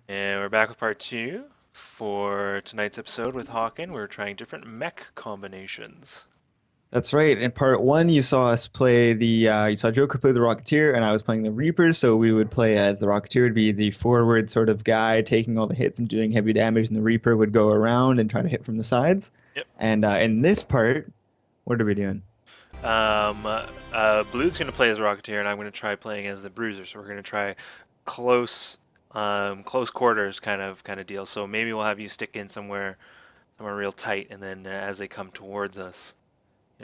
And we're back with part two for tonight's episode with Hawken. We're trying different mech combinations. That's right. In part one, you saw us play you saw Joker play the Rocketeer, and I was playing the Reaper. So we would play as the Rocketeer would be the forward sort of guy taking all the hits and doing heavy damage, and the Reaper would go around and try to hit from the sides. Yep. And in this part, what are we doing? BlueD's going to play as Rocketeer, and I'm going to try playing as the Bruiser. So we're going to try close, close quarters kind of deal. So maybe we'll have you stick in somewhere real tight, and then as they come towards us,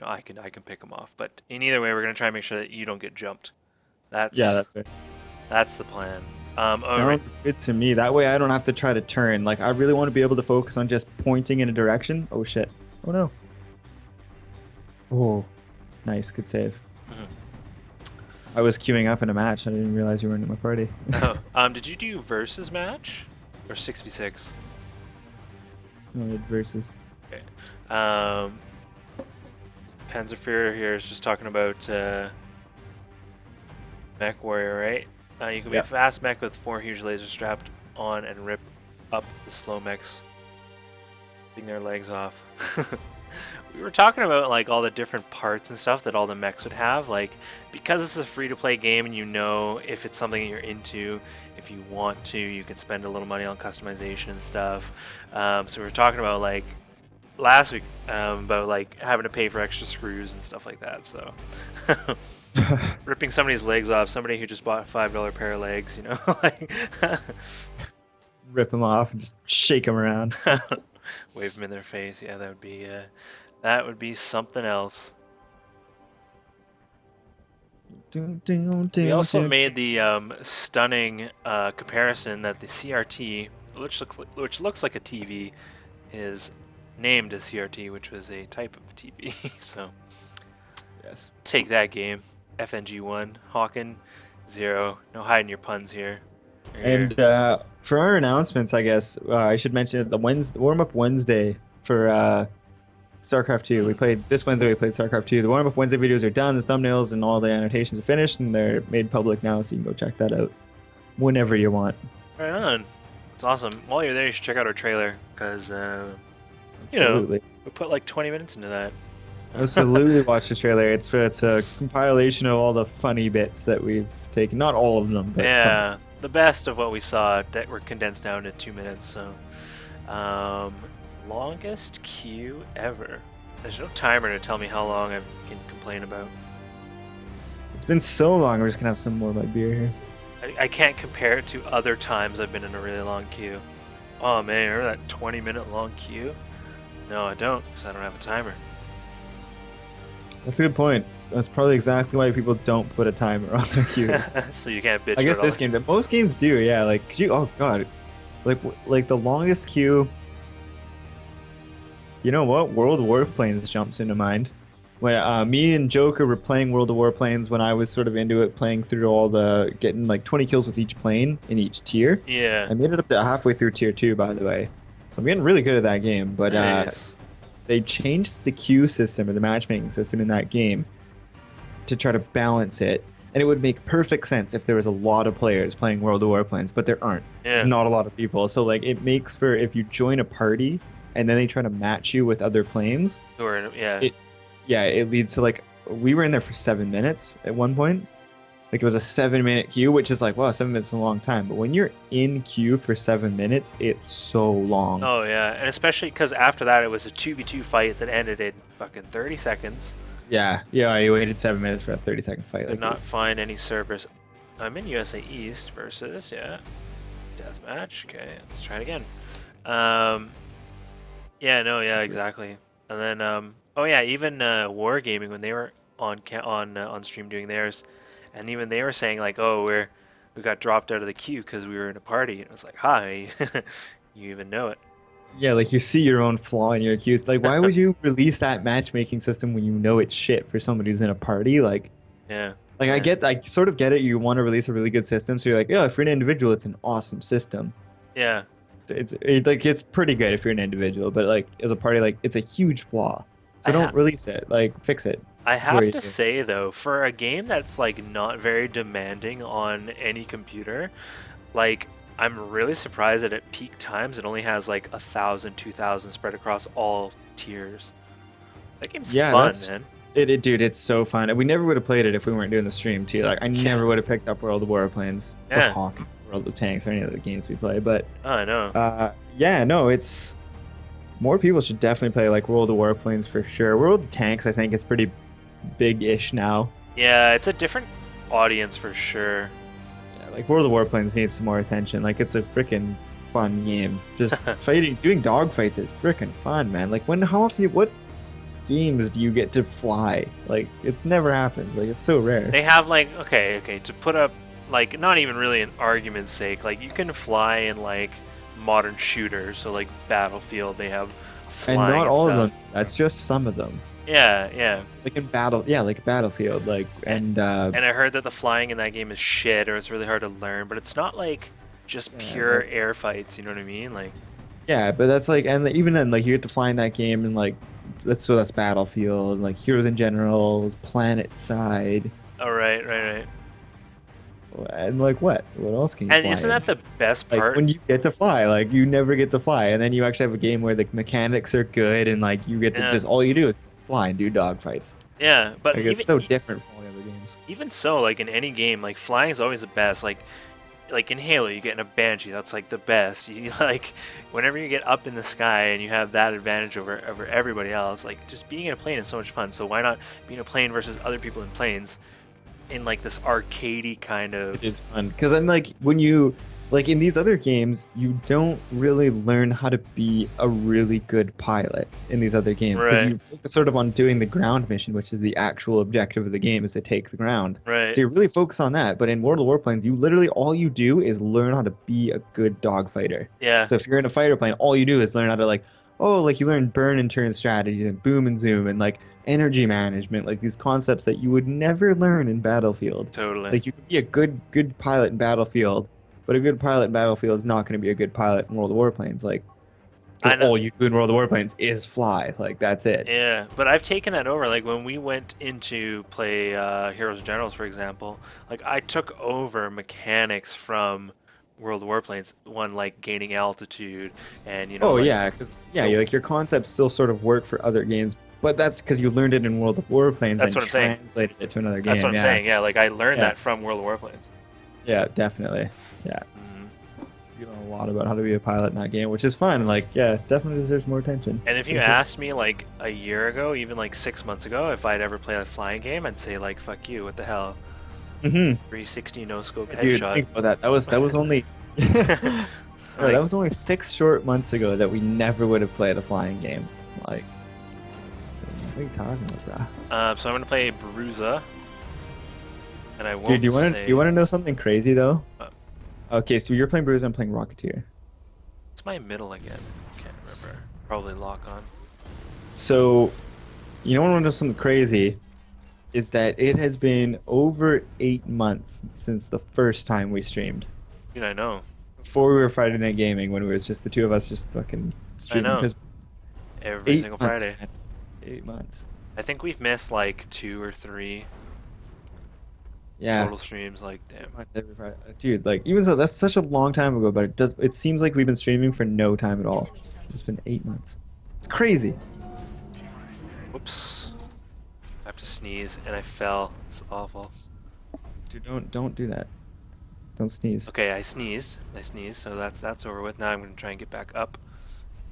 I can pick them off. But in either way, we're going to try and make sure that you don't get jumped. Yeah, That's that's it. that's the plan. Oh, right. Sounds good to me. That way, I don't have to try to turn. Like, I really want to be able to focus on just pointing in a direction. Oh shit! Oh no! Oh, nice, good save. Mhm. I was queuing up in a match. I didn't realize you weren't in my party. Oh, did you do versus match or 6v6? No, versus. Okay. Um, Panzerführer here is just talking about mech warrior, right? You can be a Yeah. fast mech with 4 huge lasers strapped on and rip up the slow mechs, ripping their legs off. We were talking about like all the different parts and stuff that all the mechs would have, like because this is a free-to-play game and you know if it's something you're into, if you want to, you can spend a little money on customization and stuff. So we were talking about like last week about like having to pay for extra screws and stuff like that. So ripping somebody's legs off, somebody who just bought a $5 pair of legs, like Rip them off and just shake them around. wave them in their face. Yeah, that would be something else. We also made the stunning comparison that the CRT, which looks like a TV, is named a CRT, which was a type of TV. So Yes. take that game. FNG1, Hawken, 0. No hiding your puns here. Right here. And for our announcements, I guess I should mention that the warm-up Wednesday for StarCraft 2. We played this Wednesday. We played StarCraft 2. The warm-up Wednesday videos are done. The thumbnails and all the annotations are finished, and they're made public now, so you can go check that out whenever you want. Right on. It's awesome. While you're there, you should check out our trailer because Absolutely. we put like 20 minutes into that. Absolutely watch the trailer. It's a compilation of all the funny bits that we've taken. Not all of them, but Yeah, the best of what we saw that were condensed down to 2 minutes. So, longest queue ever. There's no timer to tell me how long I can complain about. it's been so long. We're just gonna have some more of my beer here. I can't compare it to other times I've been in a really long queue. Oh man, remember that 20-minute long queue? No, I don't, because I don't have a timer. That's a good point. That's probably exactly why people don't put a timer on their queues. So you can't bitch. I guess for it this all. game, but most games do, yeah. Like you, oh god, like the longest queue. You know what? World of Warplanes jumps into mind. When me and Joker were playing World of Warplanes, when I was sort of into it, playing through all the getting like 20 kills with each plane in each tier. Yeah. I made it up to halfway through tier 2, by the way. So I'm getting really good at that game. But Nice. they changed the queue system or the matchmaking system in that game to try to balance it. And it would make perfect sense if there was a lot of players playing World of Warplanes, but there aren't. Yeah. There's not a lot of people. So like it makes for if you join a party and then they try to match you with other planes, Yeah. it leads to like we were in there for 7 minutes at one point. Like it was a 7-minute queue, which is like, wow, 7 minutes is a long time. But when you're in queue for 7 minutes, it's so long. Oh yeah, and especially because after that it was a 2v2 fight that ended in fucking 30 seconds. Yeah, I waited 7 minutes for a 30-second fight. Did Like not this. find any servers. I'm in USA East versus deathmatch. Okay, let's try it again. Yeah, exactly. And then oh yeah, even Wargaming when they were on stream doing theirs, and even they were saying like, oh, we got dropped out of the queue because we were in a party, and it was like, hi, you even know it. Yeah, like you see your own flaw in your queues. Like, why would you release that matchmaking system when you know it's shit for somebody who's in a party? Yeah. I sort of get it. You want to release a really good system, so you're like, yeah, if you're an individual, it's an awesome system. Yeah. Like it's pretty good if you're an individual, but like as a party, like it's a huge flaw. So don't release it. Like fix it. I before have you to do. say though, for a game that's like not very demanding on any computer, like I'm really surprised that at peak times it only has like 1,000, 2,000 spread across all tiers. That game's Yeah, fun, that's man. dude. It's so fun. And we never would have played it if we weren't doing the stream too. Like, I Yeah, never would have picked up World of Warplanes or yeah. Hawken, World of Tanks, or any other games we play. But Oh, I know. yeah, no, it's more people should definitely play like World of Warplanes for sure. World of Tanks, I think, is pretty big-ish now. Yeah, it's a different audience for sure. Yeah, like World of Warplanes needs some more attention. Like, it's a freaking fun game. Just fighting, doing dogfights is freaking fun, man. Like, how often, what games do you get to fly? Like, it never happens. Like, it's so rare. They have like okay, to put up like not even really an argument's sake, like you can fly in like modern shooters, so like Battlefield, they have And flying not all stuff. of them. That's just some of them. Yeah, yeah. Like in like Battlefield, like And I heard that the flying in that game is shit, or it's really hard to learn, but it's not like just pure air fights. You know what I mean? Like, yeah, but that's like, and even then, like you get to fly in that game, and like that's Battlefield, like Heroes in General, Planet Side, oh right. and like what else can you And fly isn't in? that the best Like part? when you get to fly, like you never get to fly, and then you actually have a game where the mechanics are good, and like you get to just all you do is fly and do dogfights. Yeah, but Like, it's so different from all the other games. even so, like in any game, like flying is always the best. Like in Halo, you get in a Banshee, that's like the best. You like whenever you get up in the sky and you have that advantage over everybody else. Like just being in a plane is so much fun. So why not be in a plane versus other people in planes, in like this arcadey kind of. It is fun because then like when you like in these other games, you don't really learn how to be a really good pilot in these other games because Right. you focus sort of on doing the ground mission, which is the actual objective of the game, is to take the ground. Right. So you really focus on that. But in World of Warplanes, you literally all you do is learn how to be a good dogfighter. Yeah. So if you're in a fighter plane, all you do is learn how to like, like you learn burn and turn strategies and boom and zoom and like energy management, like these concepts that you would never learn in Battlefield. Totally. Like you can be a good pilot in Battlefield, but a good pilot in Battlefield is not going to be a good pilot in World of Warplanes. Like, I know. all you do in World of Warplanes is fly. Like that's it. Yeah, but I've taken that over. Like when we went into play Heroes and Generals, for example, like I took over mechanics from World of Warplanes. One like gaining altitude, and you know. Oh like, yeah, because like your concepts still sort of work for other games, but that's because you learned it in World of Warplanes That's and what I'm saying. translated it to another game. That's what I'm saying. Yeah, like I learned Yeah. that from World of Warplanes. Yeah, definitely. Yeah. Mhm. You know a lot about how to be a pilot in that game, which is fun. Like, yeah, definitely deserves more attention. And if you asked me like a year ago, even like 6 months ago, if I'd ever play a flying game, I'd say like, "Fuck you! What the hell? 360 no scope Dude, headshot." think about that. That was only Bro, that was only 6 short months ago that we never would have played a flying game. Like, what are you talking about, bro? So I'm gonna play Bruiser, and I won't Dude, do say. you want to know something crazy though? What? Okay, so you're playing Bruiser, I'm playing Rocketeer. It's my middle again. Can't remember. Probably lock on. So, you know what I want to know something crazy? Is that it has been over 8 months since the first time we streamed. Dude, I know. Before we were Friday Night Gaming, when it was just the two of us just fucking streaming. know. 'cause Every 8 single months, Friday. man. 8 months. I think we've missed like 2 or 3 Yeah. total streams. Like, damn. 8 months every Friday. Dude, like, even so, that's such a long time ago, but it seems like we've been streaming for no time at all. It's been 8 months. It's crazy. Whoops. I have to sneeze, and I fell. It's awful. Dude, don't do that. Don't sneeze. Okay, I sneezed, so that's over with. Now I'm gonna try and get back up,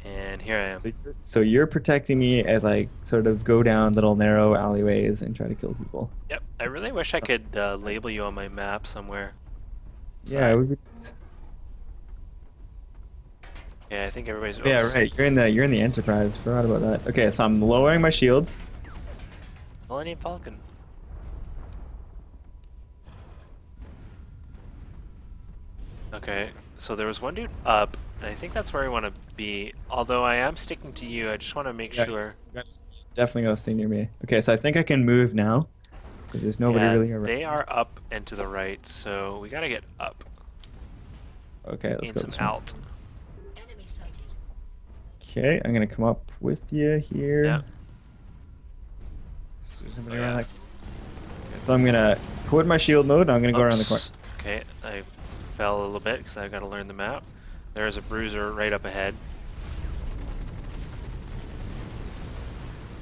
and here I am. So you're protecting me as I sort of go down little narrow alleyways and try to kill people. Yep, I really wish I could label you on my map somewhere. Yeah, it would be. Yeah, I think everybody's. Yeah, oops. right. You're in the Enterprise. Forgot about that. Okay, so I'm lowering my shields. Millennium Falcon. Okay, so there was one dude up, and I think that's where I want to be. Although I am sticking to you, I just want to make Yeah. sure. Definitely gonna stay near me. Okay, so I think I can move now. 'Cause there's nobody Yeah, really around. they are up and to the right, so we gotta get up. Okay, let's Need go. some this way. out. Enemy sighted. Okay, I'm gonna come up with you here. Yeah. So there's somebody Oh, around yeah. like. So I'm gonna put my shield mode. And I'm gonna go around the corner. Oops. Okay, I fell a little bit because I got to learn the map. There's a Bruiser right up ahead.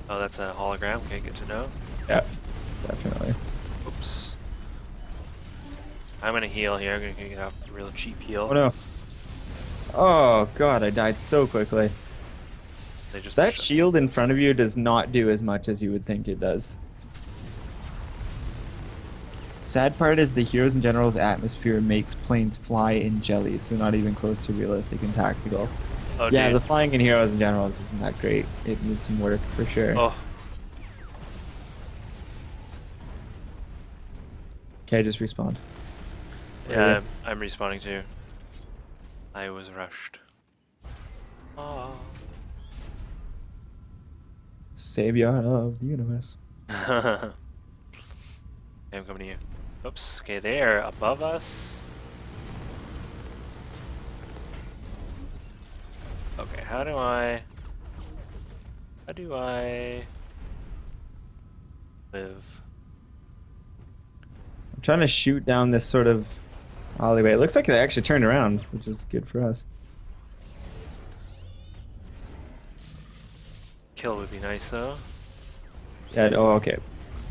Oh, that's a hologram. Okay, good to know. Yeah, definitely. Oops. I'm gonna heal here. I'm gonna get off a real cheap heal. Oh no. Oh god, I died so quickly. They just That push it. shield in front of you does not do as much as you would think it does. Sad part is the heroes and generals atmosphere makes planes fly in jellies, so not even close to realistic and tactical. Oh, Yeah, dude. the flying in heroes and generals isn't that great. It needs some work for sure. Oh, Okay, just respawn. yeah, I'm respawning too. I was rushed. Oh. Savior of the universe. I'm coming to you. Oops. Okay, they are above us. Okay, how do I live? I'm trying to shoot down this sort of alleyway. It looks like they actually turned around, which is good for us. Kill would be nice though. Yeah, oh, okay.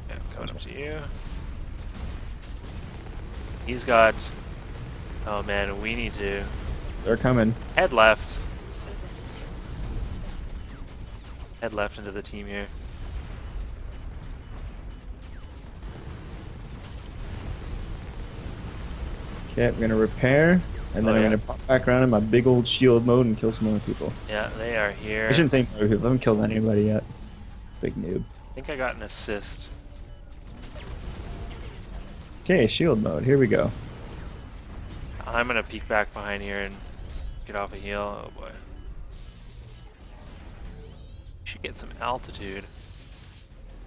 Yeah, I'm coming up to you. He's got. Oh man, we need to They're coming. head left. Head left into the team here. Okay, I'm gonna repair, and then Oh, I'm yeah. gonna pop back around in my big old shield mode and kill some more people. Yeah, they are here. I shouldn't say more people. I haven't killed anybody yet. Big noob. I think I got an assist. Enemy sighted. Okay, shield mode. Here we go. I'm gonna peek back behind here and get off a heal. Oh boy. Should get some altitude.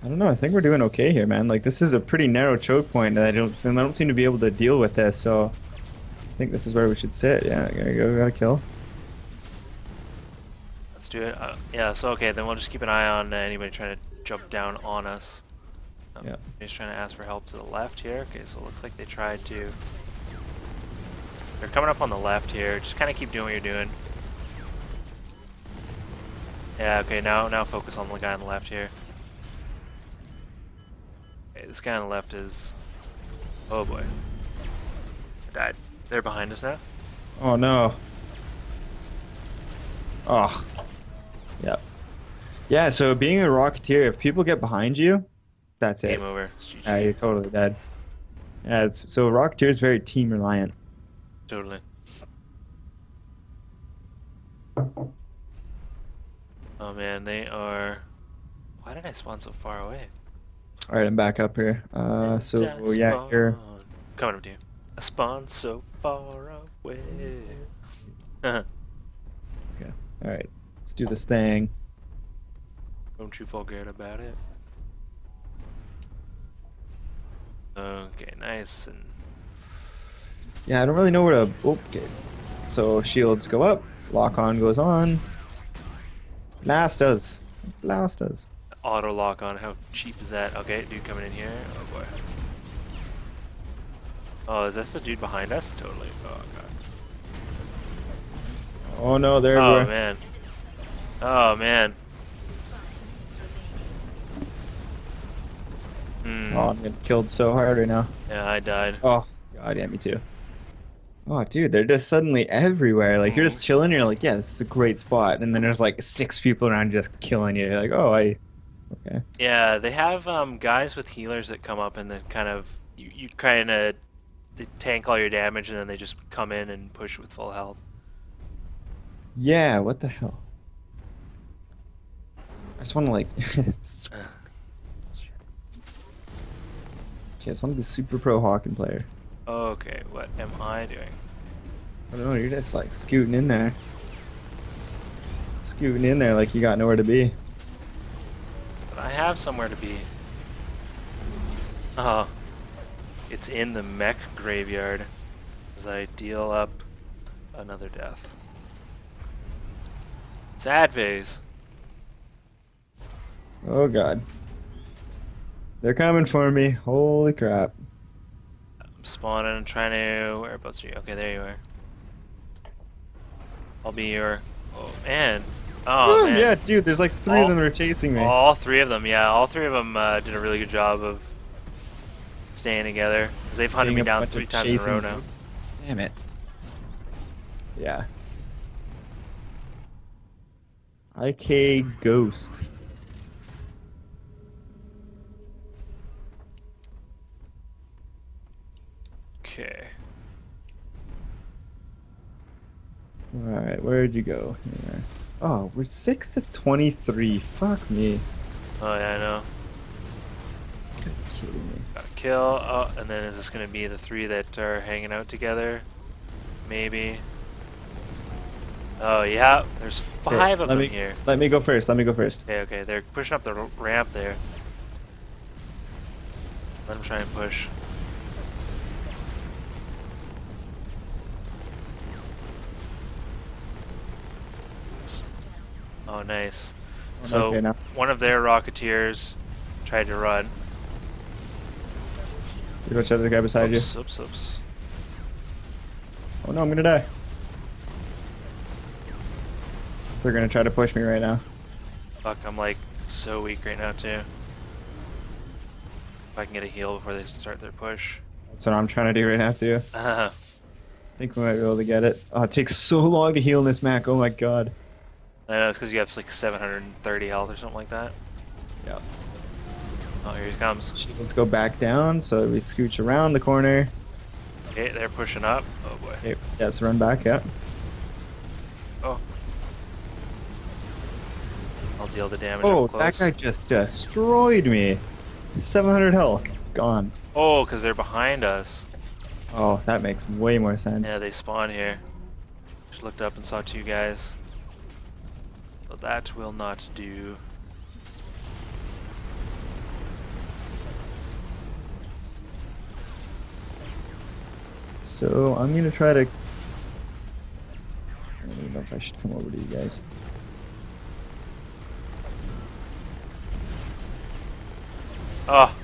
I don't know. I think we're doing okay here, man. Like, this is a pretty narrow choke point, and I don't seem to be able to deal with this. So, I think this is where we should sit. Yeah, gotta go. Gotta kill. Let's do it. Yeah, so okay, then we'll just keep an eye on anybody trying to jump down on us. Yeah. He's trying to ask for help to the left here. Okay, so it looks like they tried to. They're coming up on the left here. Just kind of keep doing what you're doing. Yeah, okay, now focus on the guy on the left here. Okay, this guy on the left is... Oh boy. I died. They're behind us now. Oh no. Oh. Yep. Yeah. So being a Rocketeer, if people get behind you, that's it. Game over. It's GG. Yeah, you're totally dead. Yeah. So Rocketeer is very team reliant. Totally. Oh man, they are... Why did I spawn so far away? All right, I'm back up here. So yeah, here. Coming up to you. I spawned so far away. Okay. All right. Let's do this thing. Don't you forget about it. Okay, nice. And Yeah, I don't really know where to. Okay. So shields go up. Lock on goes on. Blast us. Blast us. auto lock on. How cheap is that? Okay, dude coming in here. Oh boy. Oh, is this the dude behind us? Totally. Oh god. Oh no, there we Oh are. man. Enemy sighted. Oh man. 5 minutes remaining. Hmm. Oh, I'm getting killed so hard right now. Yeah, I died. Oh, god, yeah, me too. Oh, dude, they're just suddenly everywhere. Like, you're just chilling, you're like, yeah, this is a great spot. And then there's like 6 people around just killing you. You're like, oh, okay. Yeah, they have guys with healers that come up and then kind of you kind of they tank all your damage and then they just come in and push with full health. Yeah, what the hell? I just want to, like. Okay, I just want to be super pro Hawken player. Okay, what am I doing? I don't know, you're just like scooting in there. Scooting in there like you got nowhere to be. But I have somewhere to be. Oh, it's in the mech graveyard as I deal up another death. Sad face. Oh god. They're coming for me. Holy crap. spawning and trying to. Whereabouts are you? Okay, there you are. I'll be your. Oh man. Oh man. Yeah, dude, there's like three of them that are chasing me. All three of them, yeah. All three of them did a really good job of staying together. Because they've hunted Being me a down bunch 3 of times in a row chasing now. dudes. Damn it. Yeah. IK Ghost. Okay. Alright, where'd you go? Here. Oh, we're 6 to 23. Fuck me. Oh yeah, I know. You're kidding me. Got a kill. Oh, and then is this going to be the 3 that are hanging out together? Maybe. Oh yeah, there's 5 of them here. Let me go first. Let me go first. Okay, okay, they're pushing up the ramp there. Let them try and push. Oh, nice. Oh, So okay, now. one of their Rocketeers tried to run. You go check the guy beside Oops, you. oops, oops. Oh no, I'm gonna die. They're gonna try to push me right now. Fuck, I'm like so weak right now too. If I can get a heal before they start their push. That's what I'm trying to do right now too. Uh, I think we might be able to get it. Oh, it takes so long to heal in this mech. Oh my god. I know, it's because you have like 730 health or something like that. Yeah. Oh, here he comes. Let's go back down. So we scooch around the corner. Okay, they're pushing up. Oh boy. Okay, yes, run back. Yeah. Oh. I'll deal the damage Oh, up that close. guy just destroyed me. 700 health. Gone. Oh, because they're behind us. Oh, that makes way more sense. Yeah, they spawn here. Just looked up and saw 2 guys. So that will not do. So I'm gonna try to. I don't even know if I should come over to you guys. Oh.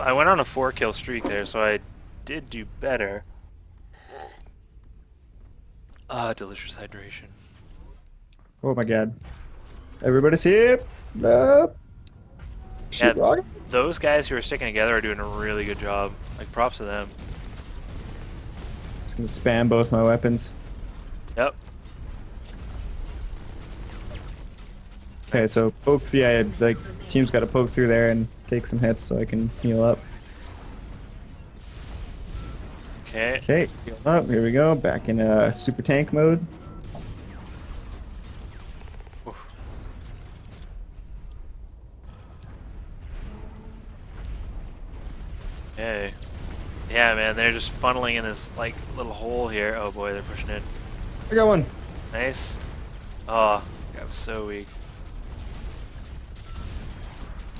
I went on a 4-kill streak there, so I did do better. Ah, delicious hydration. Oh my god. Everybody's here. No. Shoot Yeah, rockets. those guys who are sticking together are doing a really good job. Like, props to them. Just gonna spam both my weapons. Yep. Okay, Nice. so poke. Yeah, like team's got to poke through there and take some hits so I can heal up. Okay. Okay, heal up. Here we go. Back in super tank mode. Oof. Okay. Yeah, man, they're just funneling in this like little hole here. Oh boy, they're pushing in. I got one. Nice. Oh, I was so weak.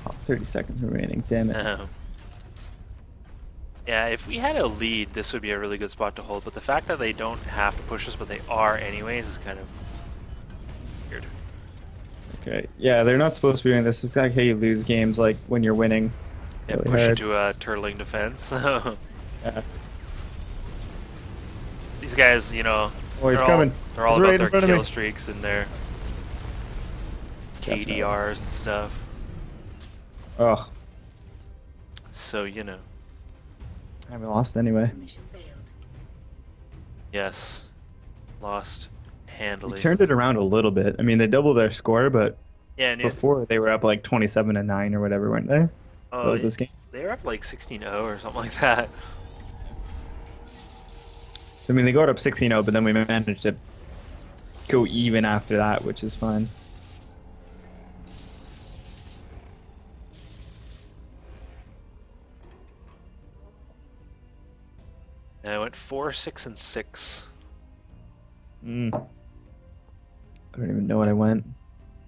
Oh, 30 seconds remaining. Damn it. Yeah, if we had a lead, this would be a really good spot to hold. But the fact that they don't have to push us, but they are anyways, is kind of weird. Okay. Yeah, they're not supposed to be doing this. It's like how you lose games, like when you're winning. Yeah, Really push hard. into a turtling defense. Yeah. These guys, you know, Oh, he's they're coming. They're all He's right about in their front of me. kill streaks and their Definitely. KDRs and stuff. Oh, So, you know, I haven't lost anyway. Mission failed. yes, lost We handily. turned it around a little bit. I mean, they doubled their score, but Yeah, and before they were up like 27-9 or whatever, weren't they? oh, That was this game. they were up like 16-0 or something like that. So, I mean, they got up 16-0, but then we managed to go even after that, which is fine. And I went 4, 6, and 6. I don't even know what I went.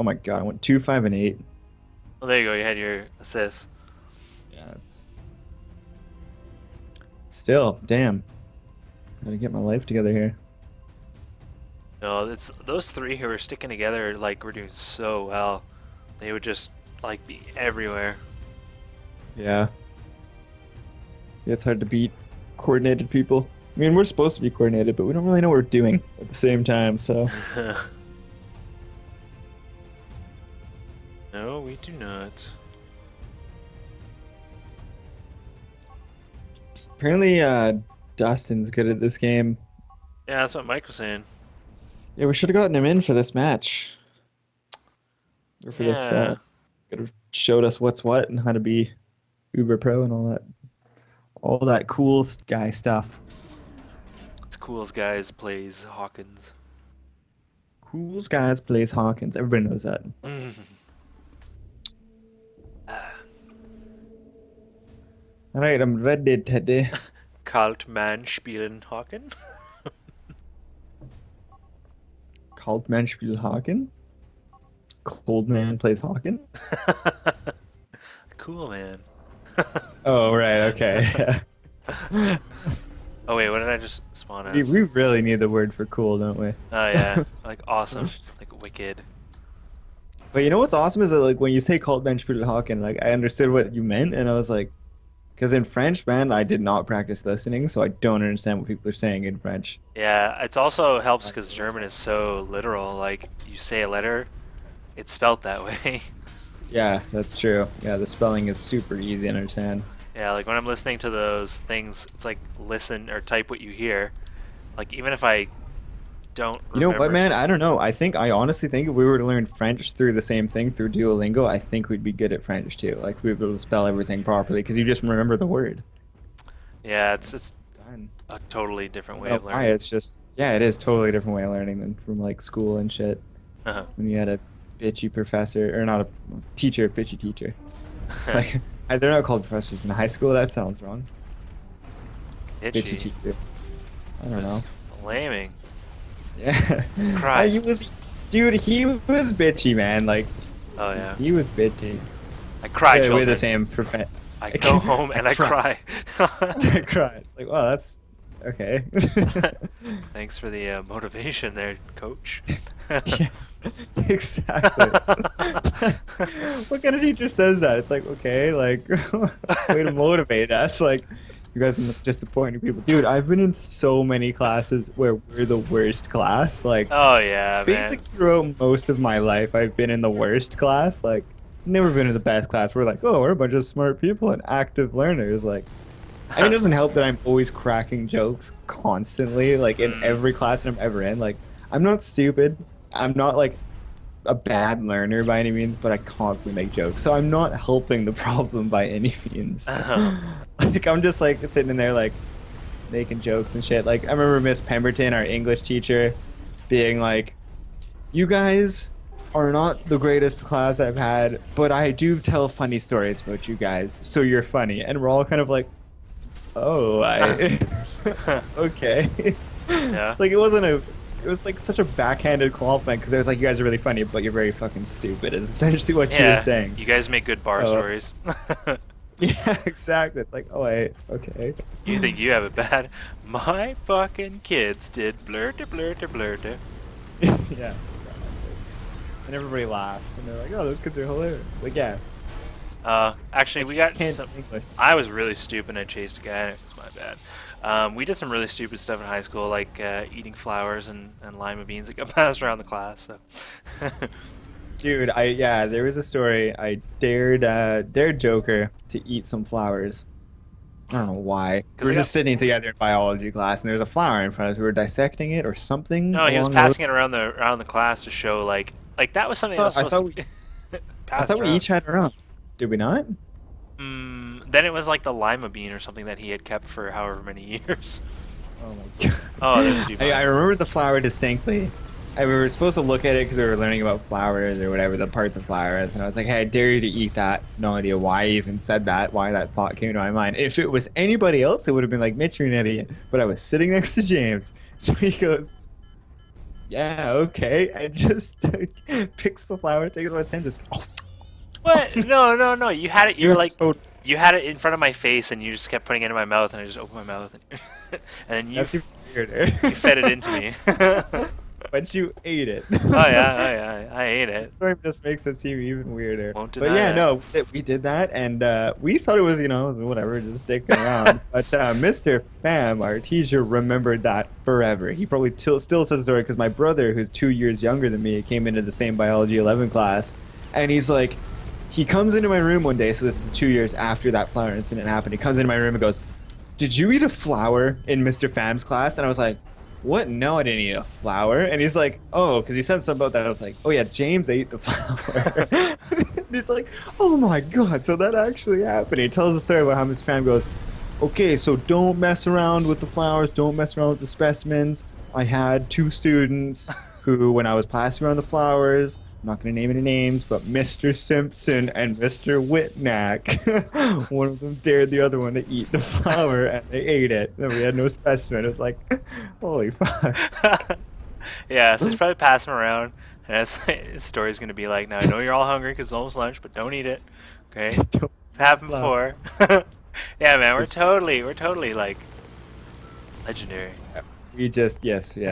Oh my god, I went 2, 5, and 8. Well, there you go. You had your assist. Yeah. Still, damn. Gotta get my life together here. No, it's those 3 who were sticking together. Like, were doing so well. They would just like be everywhere. Yeah. Yeah, it's hard to beat coordinated people. I mean, we're supposed to be coordinated, but we don't really know what we're doing at the same time, so... No, we do not. Apparently, Dustin's good at this game. Yeah, that's what Mike was saying. Yeah, we should have gotten him in for this match. Or for this, Yeah. could have showed us what's what and how to be uber pro and all that cool guy stuff. It's cool as guys plays Hawkins. Cool guys plays Hawkins. Everybody knows that. All right, I'm ready, Teddy. Kalt man spielen Hawken. Cold man spielt Hawken. Cold man plays Hawken. Cool man. Oh right, okay. Oh wait, what did I just spawn we as? really need the word for cool, don't we? Oh yeah, like awesome, like wicked. But you know what's awesome is that like when you say Cold man spielt Hawken, like I understood what you meant, and I was like, because in French, man, I did not practice listening, so I don't understand what people are saying in French. Yeah, it's also helps because German is so literal. Like you say a letter, it's spelt that way. Yeah, that's true. Yeah, the spelling is super easy to understand. Yeah, like when I'm listening to those things, it's like listen or type what you hear. Like even if I don't You know what, man? remember I don't know. I honestly think if we were to learn French through the same thing through Duolingo, I think we'd be good at French too. Like we'd be able to spell everything properly because you just remember the word. Yeah, it's Done. a totally different way Oh, of why? learning. It's just it is totally a different way of learning than from like school and shit. Uh-huh. When you had a bitchy professor or not a teacher, bitchy teacher. It's like they're not called professors in high school. That sounds wrong. Bitchy Itchy. teacher. I don't know. Flaming. Yeah. Christ. He was bitchy, man. Like Oh yeah. he was bitchy. I cry, Yeah, children. we're the same prof. I go home and I cry. I cried. Like, well, that's okay. Thanks for the motivation there, coach. Yeah, exactly. What kind of teacher says that? It's like, okay, like, way to motivate us. Like, you guys are disappointing people. Dude, I've been in so many classes where we're the worst class. Like, Oh yeah, man. basically throughout most of my life, I've been in the worst class. Like, never been in the best class. We're like, oh, we're a bunch of smart people and active learners. Like, I mean, it doesn't help that I'm always cracking jokes constantly, like in every class that I'm ever in. Like, I'm not stupid. I'm not like a bad learner by any means, but I constantly make jokes. So I'm not helping the problem by any means. Like, I'm just like sitting in there like making jokes and shit. Like, I remember Miss Pemberton, our English teacher, being like, "You guys are not the greatest class I've had, but I do tell funny stories about you guys, so you're funny." And we're all kind of like, "Oh, okay." Yeah. Like it was like such a backhanded compliment because it was like, "You guys are really funny, but you're very fucking stupid." Is essentially what she was saying. You guys make good bar Oh. stories. Yeah, exactly. It's like, oh wait, okay. You think you have it bad? My fucking kids did blurter blurter blurter. Yeah. And everybody laughs, and they're like, "Oh, those kids are hilarious." Like, yeah. Actually, we got Can't some. English. I was really stupid. I chased a guy. And it was my bad. We did some really stupid stuff in high school, like eating flowers and lima beans that got passed around the class. So. Dude, there was a story. I dared Joker to eat some flowers. I don't know why. We were just sitting together in biology class, and there was a flower in front of us. We were dissecting it or something. No, he was along passing it around the class to show like that was something that was I supposed thought to be I passed thought we around. each had our own. Did we not? Then it was like the lima bean or something that he had kept for however many years. Oh my god. Oh, there's a deep I remember the flower distinctly. We were supposed to look at it because we were learning about flowers or whatever, the parts of flowers, and I was like, "Hey, I dare you to eat that." No idea why I even said that, why that thought came to my mind. If it was anybody else, it would have been like, "Mitch, you're an idiot." But I was sitting next to James, so he goes, "Yeah, okay," and just picks the flower, takes it out of his hand, just. What? No. You had it. You were like, Oh, you had it in front of my face, and you just kept putting it in my mouth, and I just opened my mouth, and then you that's even weirder. you fed it into me. But but you ate it. Oh yeah, I ate The it. story just makes it seem even weirder. Won't But deny yeah, that. no, we did that, and we thought it was, whatever, just dicking around. But Mr. Pham, our teacher, remembered that forever. He probably still says the story because my brother, who's 2 years younger than me, came into the same biology 11 class, and he's like, he comes into my room one day, so this is 2 years after that flower incident happened. He comes into my room and goes, "Did you eat a flower in Mr. Pham's class?" And I was like, "What? No, I didn't eat a flower." And he's like, "Oh," because he said something about that. I was like, "Oh yeah, James ate the flower." And he's like, "Oh my god, so that actually happened." He tells the story about how Mr. Pham goes, "Okay, so don't mess around with the flowers, don't mess around with the specimens. I had two students who, when I was passing around the flowers, I'm not going to name any names, but Mr. Simpson and Mr. Whitnack, one of them dared the other one to eat the flower, and they ate it. And we had no specimen." It was like, holy fuck. Yeah, so he's probably passing around, and his story's gonna be like, "Now I know you're all hungry because it's almost lunch, but don't eat it." Okay, Don't it's happened flower. before. Yeah, man, we're It's- totally like legendary. We just, yes, we